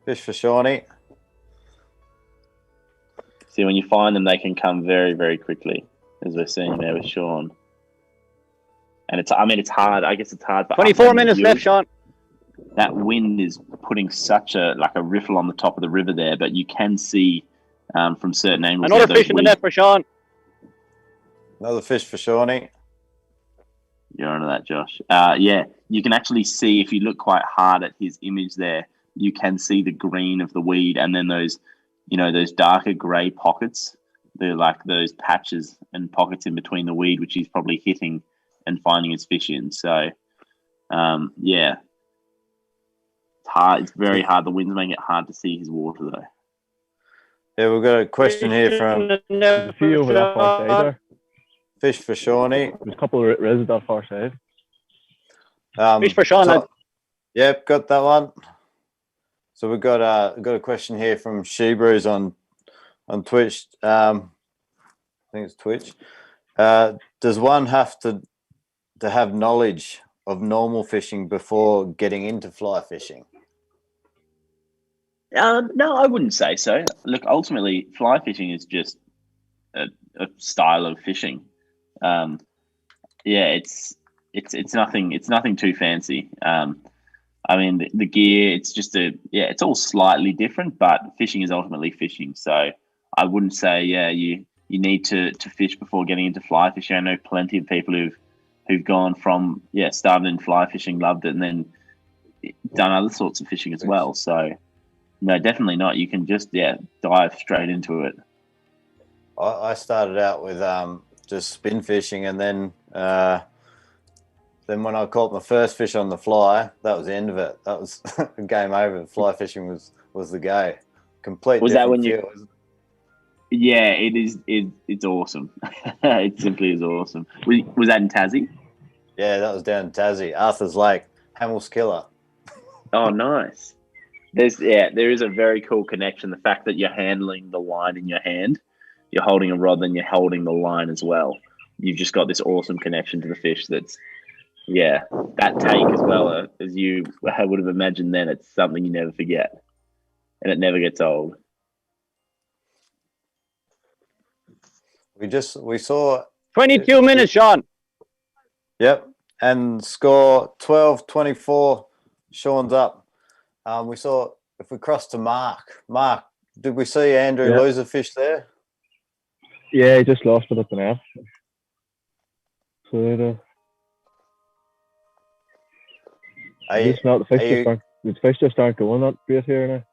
Fish for Shawnee. See, when you find them, they can come very, very quickly, as we're seeing there with Sean. And it's hard. I guess it's hard. 24 minutes left, Sean. That wind is putting such a riffle on the top of the river there, but you can see from certain angles. Another fish in the net for Sean. Another fish for Shawnee. You're onto that, Josh. You can actually see, if you look quite hard at his image there, you can see the green of the weed, and then those darker grey pockets. They're like those patches and pockets in between the weed, which he's probably hitting and finding his fish in. So, it's hard. It's very hard. The wind's making it hard to see his water, though. Yeah, we've got a question here from See over that far side there. Fish for Shawnee. There's a couple of res at that far side. Fish for Sean. Yep, got that one. So we've got a question here from Shebrews on Twitch. I think it's Twitch. Does one have to have knowledge of normal fishing before getting into fly fishing? No, I wouldn't say so. Look, ultimately, fly fishing is just a style of fishing. Yeah, it's nothing too fancy. I mean, the gear, it's just it's all slightly different, but fishing is ultimately fishing. So I wouldn't say, you need to fish before getting into fly fishing. I know plenty of people who've gone from, started in fly fishing, loved it, and then done other sorts of fishing as well. So no, definitely not. You can just, dive straight into it. I started out with just spin fishing, and then when I caught my first fish on the fly, that was the end of it. That was game over. Fly fishing was the go. Complete. Was that when feel. Yeah, it is. It's awesome. It simply is awesome. Was that in Tassie? Yeah, that was down in Tassie, Arthur's Lake, Hamill's Killer. Oh, nice. There is a very cool connection. The fact that you're handling the line in your hand, you're holding a rod, then you're holding the line as well. You've just got this awesome connection to the fish. That take as well as you would have imagined. Then it's something you never forget, and it never gets old. We saw 22 minutes, Sean. Yep, and score 12-24. Sean's up. We saw, if we cross to Mark, did we see Andrew lose a fish there? Yeah, he just lost it at the net. So the fish just aren't going that great here now.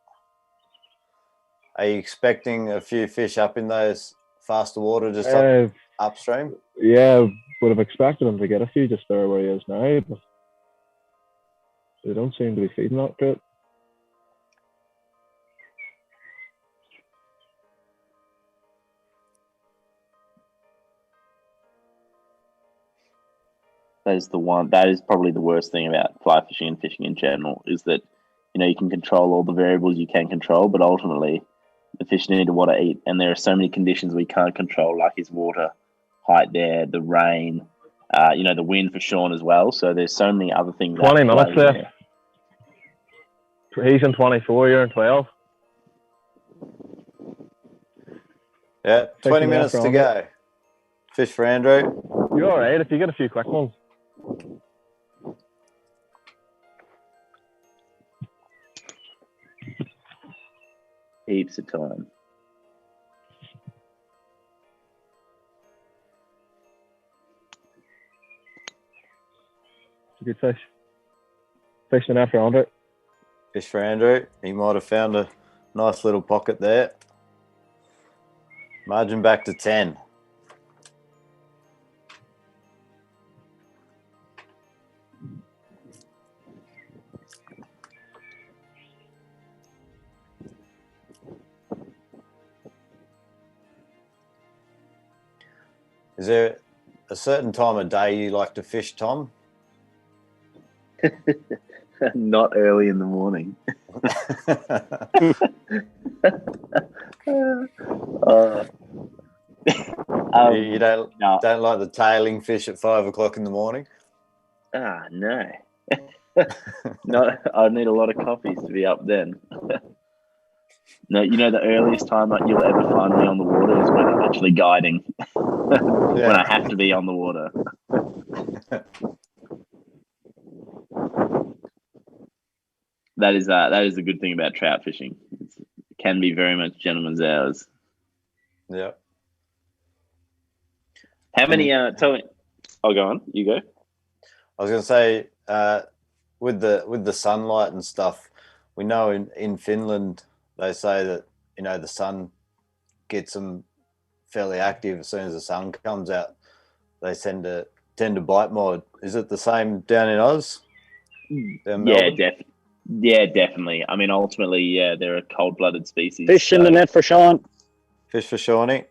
Are you expecting a few fish up in those faster water just up upstream? Yeah, would have expected him to get a few just there where he is now, but they don't seem to be feeding that great. That is probably the worst thing about fly fishing and fishing in general, is that, you can control all the variables you can control, but ultimately the fish need to want to eat, and there are so many conditions we can't control, like his water height there, the rain, the wind for Sean as well. So there's so many other things. 20 minutes left. He's in 24, you're in 12. Yeah, 20 minutes to go. Fish for Andrew. You're all right if you get a few quick ones. Heaps of time. It's a good fish. Fishing after Andrew. Fish for Andrew. He might have found a nice little pocket there. Margin back to 10. Is there a certain time of day you like to fish, Tom? Not early in the morning. You don't like the tailing fish at 5 o'clock in the morning? No. No, I need a lot of coffees to be up then. No, the earliest time that you'll ever find me on the water is when I'm actually guiding. When I have to be on the water. That is a good thing about trout fishing. It can be very much gentleman's hours. Yeah. How many? Tell me. I'll go on. You go. I was going to say, with the sunlight and stuff, we know in Finland they say that the sun gets them fairly active as soon as the sun comes out. They tend to bite more. Is it the same down in Oz? Yeah, definitely. I mean, ultimately, they're a cold-blooded species. Fish in the net for Sean. Fish for Shawnee.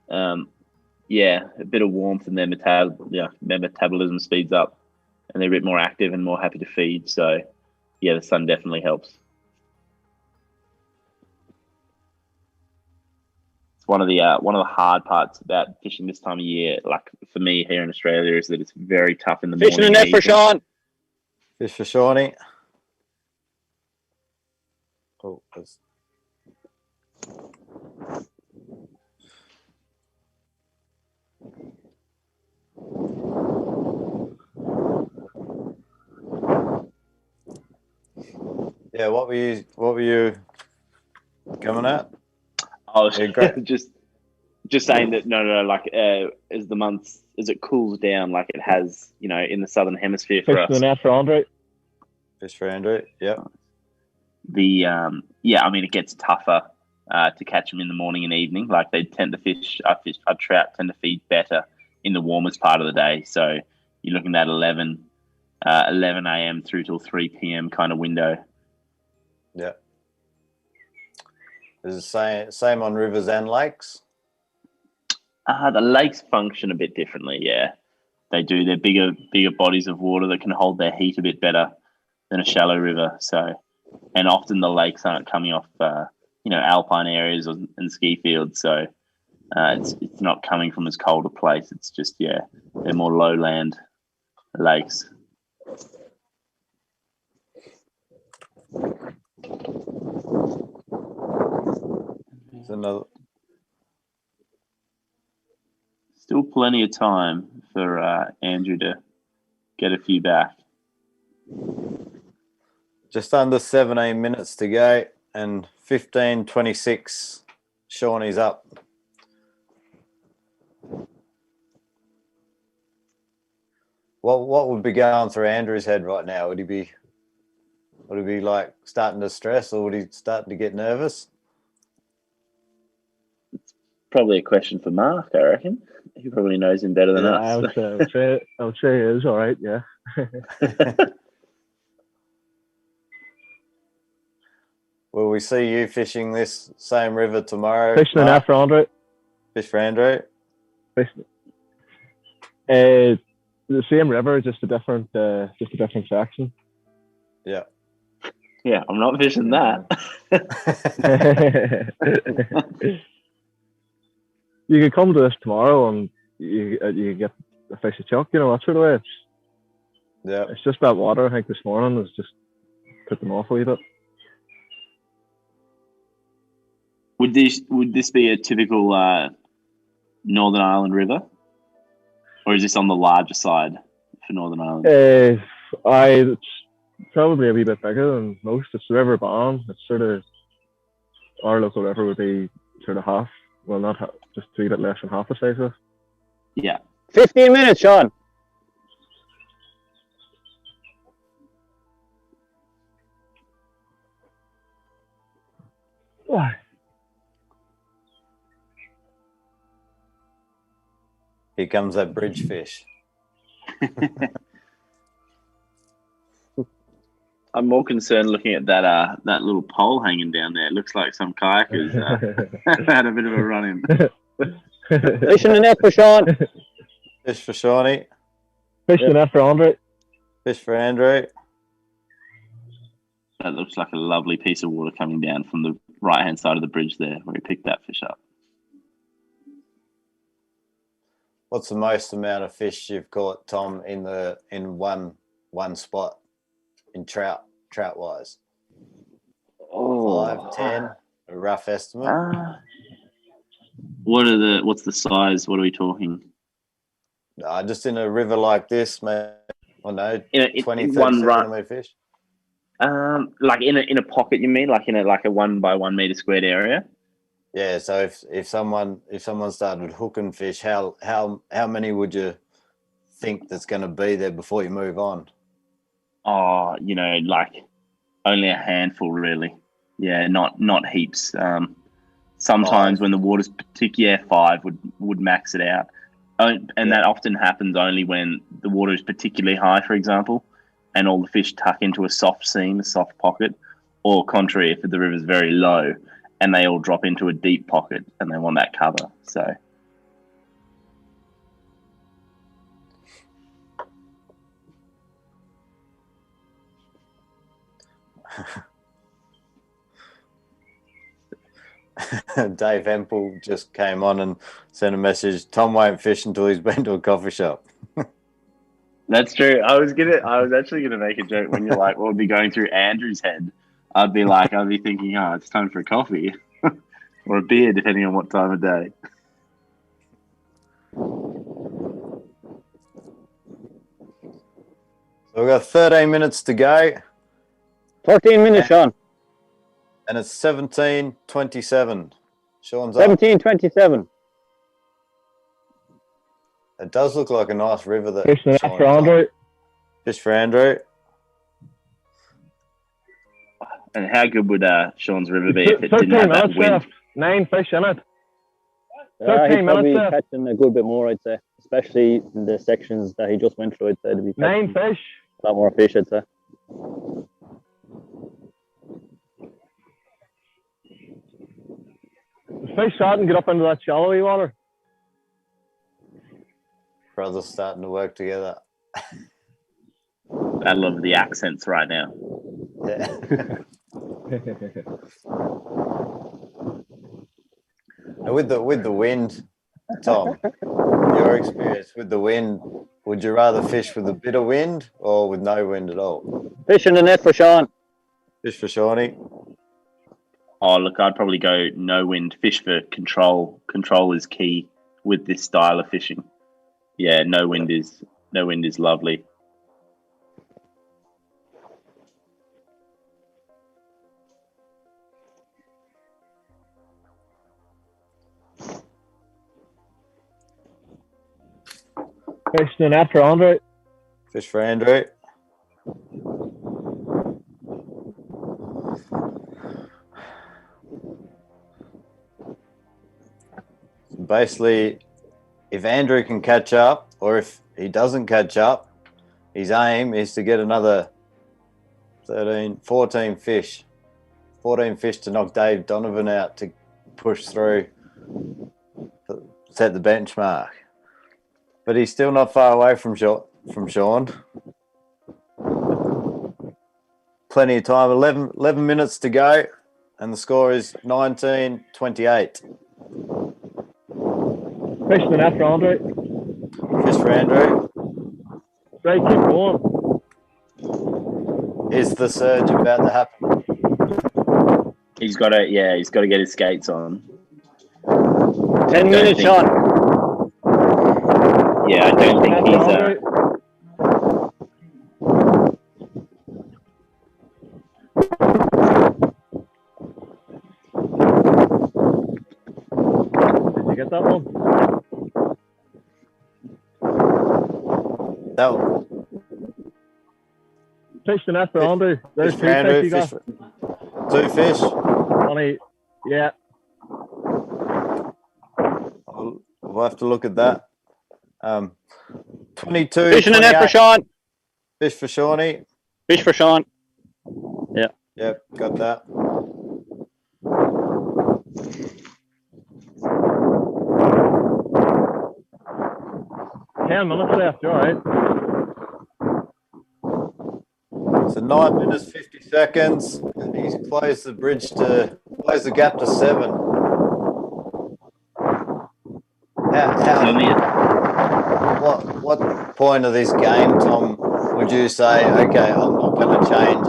A bit of warmth and their metabolism speeds up, and they're a bit more active and more happy to feed. So, the sun definitely helps. one of the hard parts about fishing this time of year, like for me here in Australia, is that it's very tough in the Fishing morning. a net for Sean. Fish for Shawnee. Oh, that's... Yeah, what were you coming at? I was Yeah, great. just saying that no, like as the months as it cools down, like it has, in the southern hemisphere for Fishing us. the net for Andre. Fish for Andrew. Yep. It gets tougher to catch them in the morning and evening. Like they tend to our trout tend to feed better in the warmest part of the day. So you're looking at 11 a.m. through till 3 p.m. kind of window. Yeah. Is it same on rivers and lakes? The lakes function a bit differently. Yeah, they do. They're bigger bodies of water that can hold their heat a bit better than a shallow river. So, and often the lakes aren't coming off, alpine areas and ski fields. So it's not coming from as cold a place. It's just, they're more lowland lakes. It's another... Still plenty of time for Andrew to get a few back. Just under 17 minutes to go, and 15:26. Shawnee's up. What would be going through Andrew's head right now? Would he be like starting to stress, or would he starting to get nervous? Probably a question for Mark, I reckon. He probably knows him better than us. I would say it is all right. Yeah. Will we see you fishing this same river tomorrow? Fishing the net for Andre. Fish for Andrew. The same river, just a different section. Yeah. Yeah, I'm not fishing that. You could come to this tomorrow and you get a fish a chuck, that sort of way. It's just that water. I think this morning has just put them off a wee bit. Would this be a typical Northern Ireland river, or is this on the larger side for Northern Ireland? It's probably a wee bit bigger than most. It's the River Bann. It's sort of our local river would be sort of half. Well, not half, just a wee bit less than half the size of it. Yeah. 15 minutes, Sean. Here comes that bridge fish. I'm more concerned looking at that little pole hanging down there. It looks like some kayakers had a bit of a run in. Fishing the net for Sean. Fish for Shawnee. Fishing the net for Andre. Fish for Andrew. That looks like a lovely piece of water coming down from the right-hand side of the bridge there, where we picked that fish up. What's the most amount of fish you've caught, Tom, in one spot in trout wise? 5, 10, a rough estimate. What's the size? What are we talking? Just in a river like this, maybe, 20, 30 one centimetre fish. Like in a pocket, you mean? Like in a 1 by 1 meter squared area? Yeah. So if someone started hooking fish, how many would you think that's going to be there before you move on? Oh, like only a handful, really. Yeah, not heaps. Sometimes 5. when the water's 5 would max it out, and that often happens only when the water is particularly high, for example, and all the fish tuck into a soft seam, a soft pocket, or contrary, if the river's very low and they all drop into a deep pocket and they want that cover. So. Dave Hempel just came on and sent a message. Tom won't fish until he's been to a coffee shop. That's true. I was actually gonna make a joke when you're like, what would be going through Andrew's head? I'd be thinking, oh, it's time for a coffee or a beer, depending on what time of day. So we've got 13 minutes to go. 13 minutes, Sean. And it's 17:27. Sean's up. 17:27. It does look like a nice river that Fish the Sean's for on. Andrew. Fish for Andrew. And how good would Sean's river be if it 13 didn't have that minutes wind? left. 9 fish in it. 13 13 he's probably minutes left. catching a good bit more, I'd say. Especially in the sections that he just went through, I'd say. To be 9 catching fish. a lot more fish, I'd say. The fish shot and get up into that shallowy water. Brothers starting to work together. Battle of the accents right now. Yeah. And with the wind, Tom, your experience with the wind, would you rather fish with a bit of wind or with no wind at all? Fish in the net for Sean. Fish for Shawnee. Oh, look, I'd probably go no wind. Fish for control. Control is key with this style of fishing. Yeah, no wind is lovely. Fish in the net for Andrew. Fish for Andrew. Basically, if Andrew can catch up, or if he doesn't catch up, his aim is to get another 14 fish. 14 fish to knock Dave Donovan out to push through, set the benchmark. But he's still not far away from Sean. Plenty of time, 11 minutes to go, and the score is 19-28. Fish in the net for Andrew. Fish for Andrew. Right, keep going. Is the surge about to happen? He's got to get his skates on. 10 minutes, Sean. Yeah, I don't think he's. Did you get that one? That one. Fish the net for Andrew. There's Fish 2 for Andrew. fish you got. 2 fish. Only, yeah. We'll have to look at that. 22. Fish in the net for 28. Sean. Fish for Shawnee. Fish for Sean. Yeah. Yep, got that. Ten minutes left, you all right? So 9 minutes 50 seconds. He's closed the gap to 7. What point of this game, Tom, would you say, okay, I'm not going to change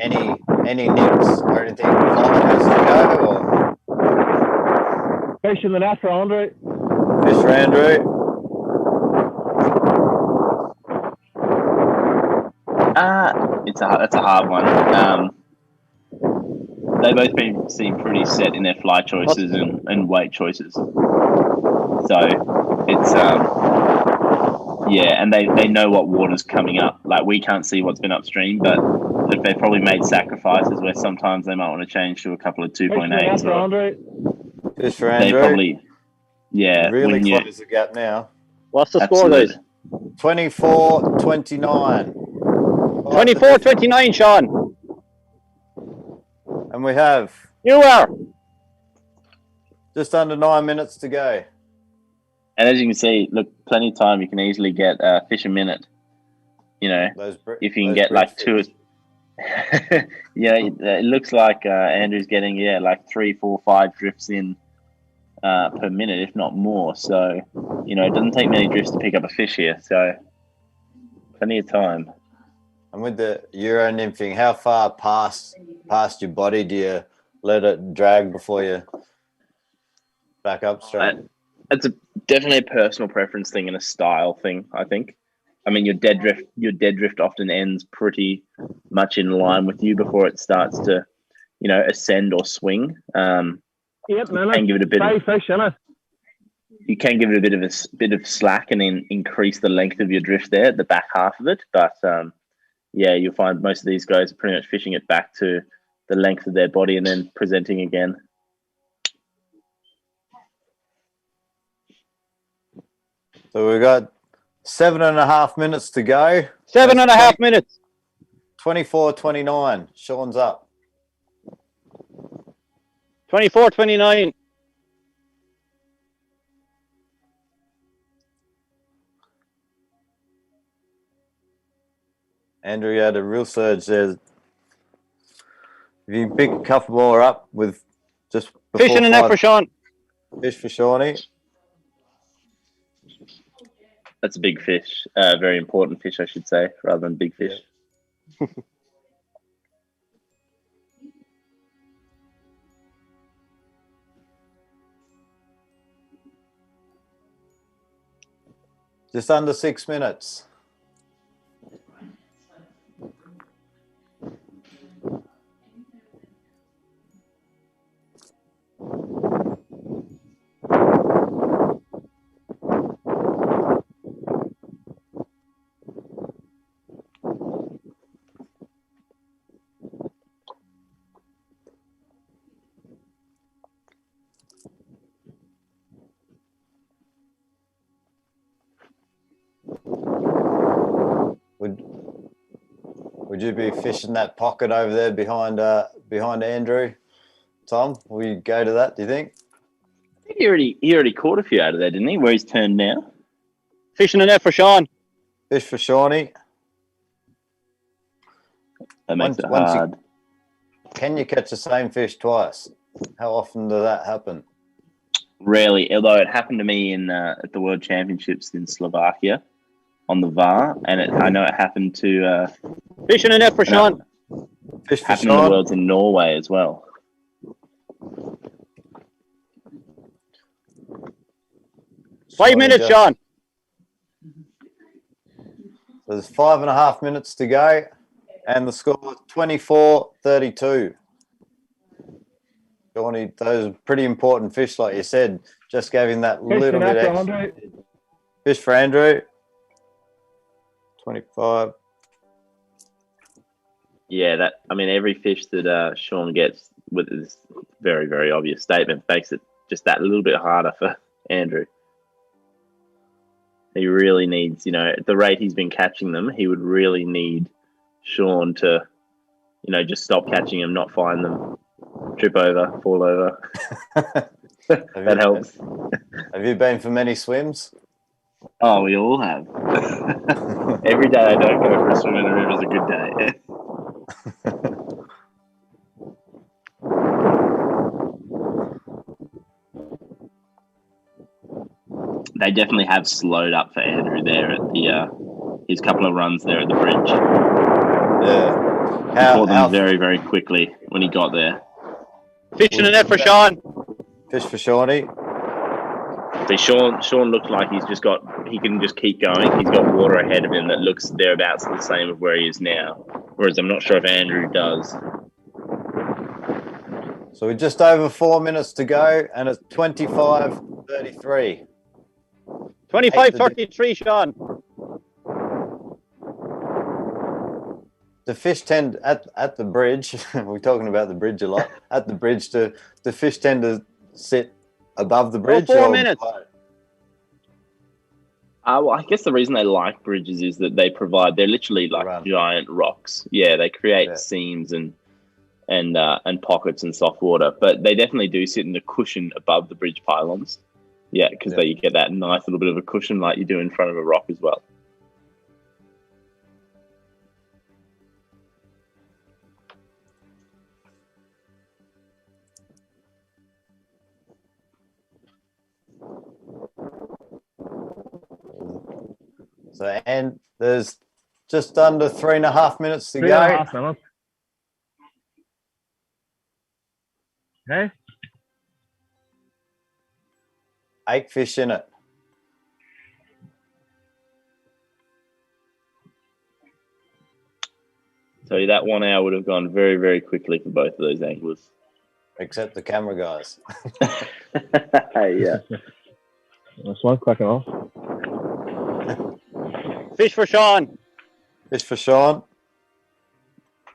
any nips or anything? Fly has to go, or Fish in the net for Andrew. fish for Andrew? That's a hard one. They both seem pretty set in their fly choices and weight choices. So it's and they know what water's coming up. Like, we can't see what's been upstream, but they probably made sacrifices where sometimes they might want to change to a couple of 2.8s. Fish for They Andrew. probably Really close the gap now. What's the score, guys? 24-29. 24-29, Sean. And we have You are. just under 9 minutes to go. And as you can see, look, plenty of time. You can easily get fish a minute. You know, Those if you can get like fish. Yeah, it looks like Andrew's getting like 3, 4, 5 drifts in per minute, if not more. So, it doesn't take many drifts to pick up a fish here. So, plenty of time. And with the Euro nymphing, how far past your body do you let it drag before you back up straight? It's definitely a personal preference thing and a style thing, I think. I mean, your dead drift often ends pretty much in line with you before it starts to, ascend or swing. 8 minutes. Can give it a bit 5 fish in it. You can give it a bit of slack and then increase the length of your drift there at the back half of it. But you'll find most of these guys are pretty much fishing it back to the length of their body and then presenting again. So we've got 7.5 minutes to go. 7.5 minutes. 24-29. Sean's up. 24-29. Andrew, you had a real surge there. If you can pick a couple more up with just before Fish in the net for Sean. Fish for Shawnee. That's a big fish. Very important fish, I should say, rather than big fish. Yeah. Just under 6 minutes. Would you be fishing that pocket over there behind Andrew, Tom? Will you go to that, do you think? I think he already caught a few out of there, didn't he? Where he's turned now. Fish in the net for Sean. Fish for Shawnee. That makes it hard. Can you catch the same fish twice? How often does that happen? Rarely, although it happened to me at the World Championships in Slovakia on the VAR, and I know it happened to Fish in the net for Sean. Fish for happened in the Worlds in Norway as well. Shawnee 5 minutes, Sean. So there's 5.5 minutes to go, and the score is 24-32. Shawnee, those are pretty important fish, like you said. Just gave him that little bit extra. Fish for Andrew. 25. Yeah, every fish that Sean gets with this very, very obvious statement makes it just that little bit harder for Andrew. He really needs, at the rate he's been catching them, he would really need Sean to, just stop catching them, not find them, trip over, fall over. That helps. Have you been for many swims? Oh, we all have. Every day I don't go for a swim in the river is a good day. They definitely have slowed up for Andrew there at his couple of runs there at the bridge. Yeah. He caught them very, very quickly when he got there. Fish in the net for Sean. Fish for Shawnee. See, Sean looks like he can just keep going. He's got water ahead of him that looks thereabouts the same of where he is now. Whereas I'm not sure if Andrew does. So we're just over 4 minutes to go, and it's 25-33. 25-33, Sean. The fish tend at the bridge. We're talking about the bridge a lot. At the bridge, the fish tend to sit above the bridge. 4 minutes. Well, I guess the reason they like bridges is that they're literally like giant rocks. Yeah, they create seams and pockets and soft water, but they definitely do sit in the cushion above the bridge pylons. Yeah, because you get that nice little bit of a cushion like you do in front of a rock as well. So, and there's just under 3.5 minutes to go. 3.5 minutes. Okay. 8 fish in it. So that 1 hour would have gone very, very quickly for both of those anglers. Except the camera guys. Yeah. This one's quick enough. Fish for Sean. Fish for Sean.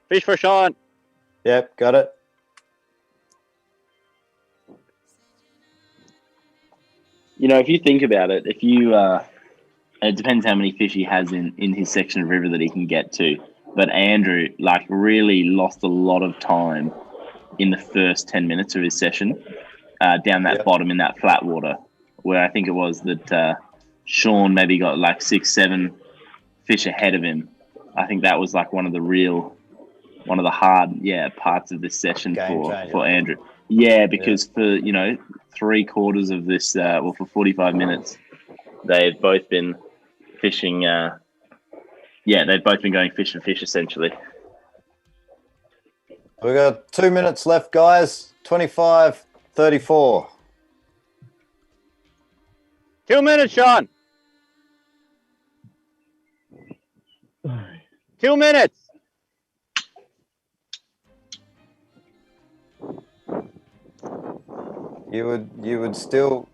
Fish for Sean. Yep, got it. You know, if you think about it, if you it depends how many fish he has in his section of river that he can get to. But Andrew, like, really lost a lot of time in the first 10 minutes of his session down that bottom in that flat water, where I think it was that Sean maybe got like 6, 7 fish ahead of him. I think that was like one of the hard parts of this session for Andrew. Yeah, because for, you know, 3/4 of this, for 45 minutes, they've both been fishing. They've both been going fish for fish, essentially. We've got 2 minutes left, guys. 25:34. 2 minutes, Sean. 2 minutes. You would still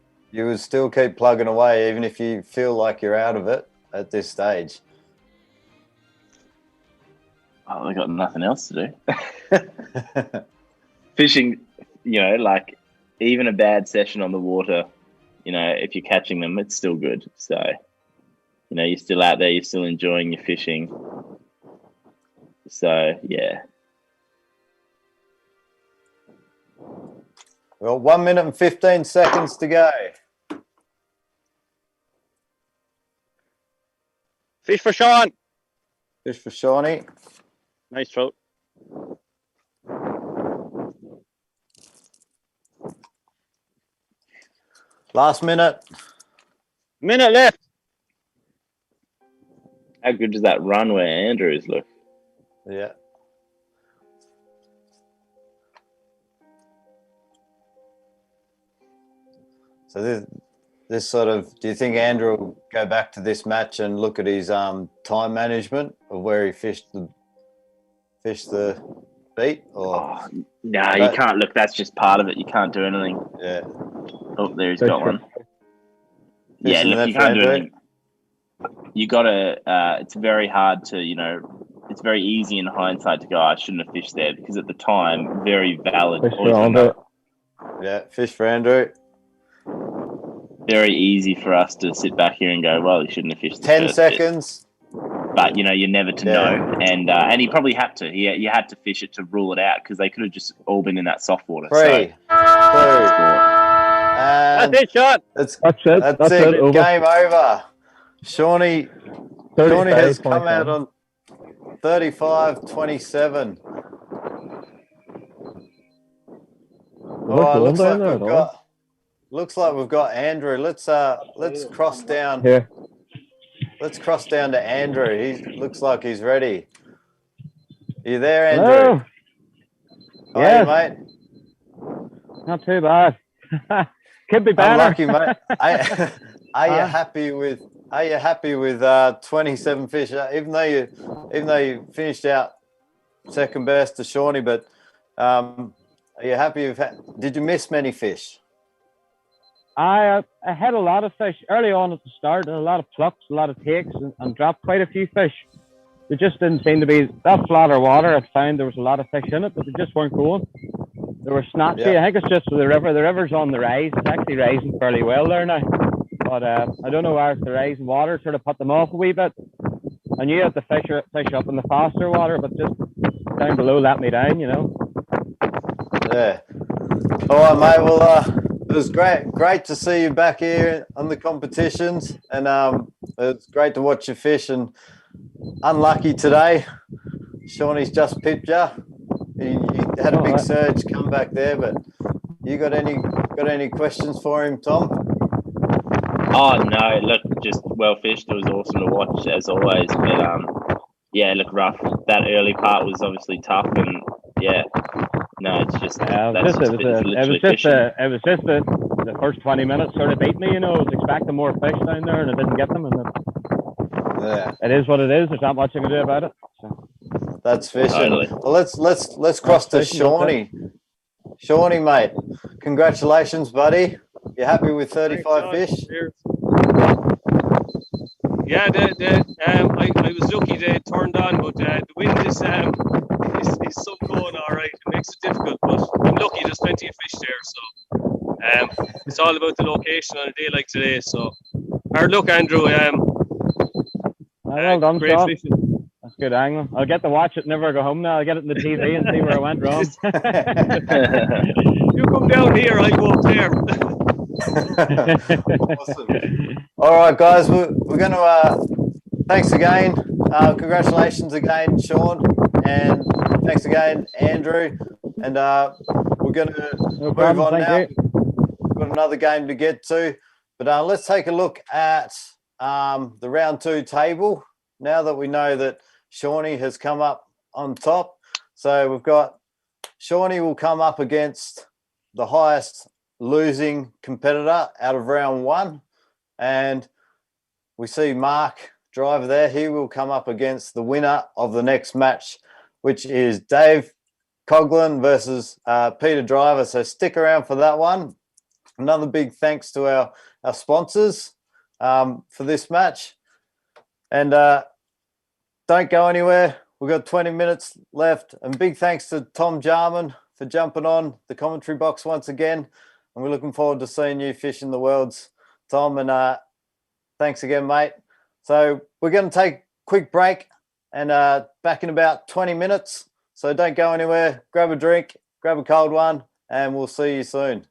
keep plugging away even if you feel like you're out of it at this stage. Oh, they've got nothing else to do. Fishing, you know, like even a bad session on the water, you know, if you're catching them, it's still good. So, you know, you're still out there, you're still enjoying your fishing. So, yeah. Well, 1 minute and 15 seconds to go. Fish for Sean. Fish for Shawnee. Nice trout. Last minute. Minute left. How good does that run where Andrews look? Yeah. So this sort of, do you think Andrew will go back to this match and look at his time management of where he fished the beat? Or no, you can't. Look, that's just part of it. You can't do anything. Yeah. Oh, there he's got one. Yeah, look, you can't do anything. You got to. It's very hard to, you know. It's very easy in hindsight to go, I shouldn't have fished there, because at the time, very valid. Fish for Andrew. Yeah, fish for Andrew. Very easy for us to sit back here and go, well, you shouldn't have fished. 10 seconds. But, you know, you're never to know. And he probably had to. You had to fish it to rule it out, because they could have just all been in that soft water. 3, 2, and That's it, Sean. That's That's it. Over. Game over. Shawnee has come out on 35-27. Oh, looks like we've got Andrew. Let's cross down. Here. Let's cross down to Andrew. He looks like he's ready. Are you there, Andrew? Hello. How are you, mate? Not too bad. Could be better. Unlucky, mate. Are you happy with 27 fish? Even though you finished out second best to Shawnee, but are you happy with? Did you miss many fish? I had a lot of fish early on at the start, a lot of plucks, a lot of takes, and dropped quite a few fish. There just didn't seem to be that flatter water. I found there was a lot of fish in it, but they just weren't going. They were snatchy. Yeah. I think it's just the river. The river's on the rise. It's actually rising fairly well there now. But I don't know where it's the rising water sort of put them off a wee bit. I knew that the fish up in the faster water, but just down below let me down, you know. Yeah. All right, mate. Well, it was great to see you back here on the competitions, and it's great to watch you fish. And unlucky today, Shawnee's just pipped you. He had a big surge come back there, but you got any questions for him, Tom? Oh no! Look, just well fished. It was awesome to watch as always. But yeah, look, rough. That early part was obviously tough, and yeah, no, it's just Yeah, that's just literally fishing. it was just the first 20 minutes sort of beat me. You know, I was expecting more fish down there, and I didn't get them. And it is what it is. There's not much I can do about it. So. That's fishing. Totally. Well, let's cross to Shawnee. Shawnee, mate, congratulations, buddy. You happy with 35 fish? Cheers. Yeah, I was lucky they turned on, but the wind is so going all right. It makes it difficult, but I'm lucky there's plenty of fish there. So it's all about the location on a day like today. So hard luck, Andrew. Well done, great Sean. fishing. That's good angling. I'll get to watch it, never go home now. I'll get it in the TV and see where I went wrong. You come down here, I go up there. Awesome. All right, guys, we're going to thanks again. Congratulations again, Sean, and thanks again, Andrew. And we're going to move on now. We've got another game to get to, but let's take a look at the round 2 table now that we know that Shawnee has come up on top. So we've got Shawnee will come up against the highest losing competitor out of round 1, and we see Mark Driver there. He will come up against the winner of the next match, which is Dave Coughlin versus Peter Driver. So stick around for that one. Another big thanks to our sponsors for this match, and don't go anywhere. We've got 20 minutes left, and big thanks to Tom Jarman for jumping on the commentary box once again. And we're looking forward to seeing you fish in the Worlds, Tom. And thanks again, mate. So we're going to take a quick break and back in about 20 minutes. So don't go anywhere. Grab a drink, grab a cold one, and we'll see you soon.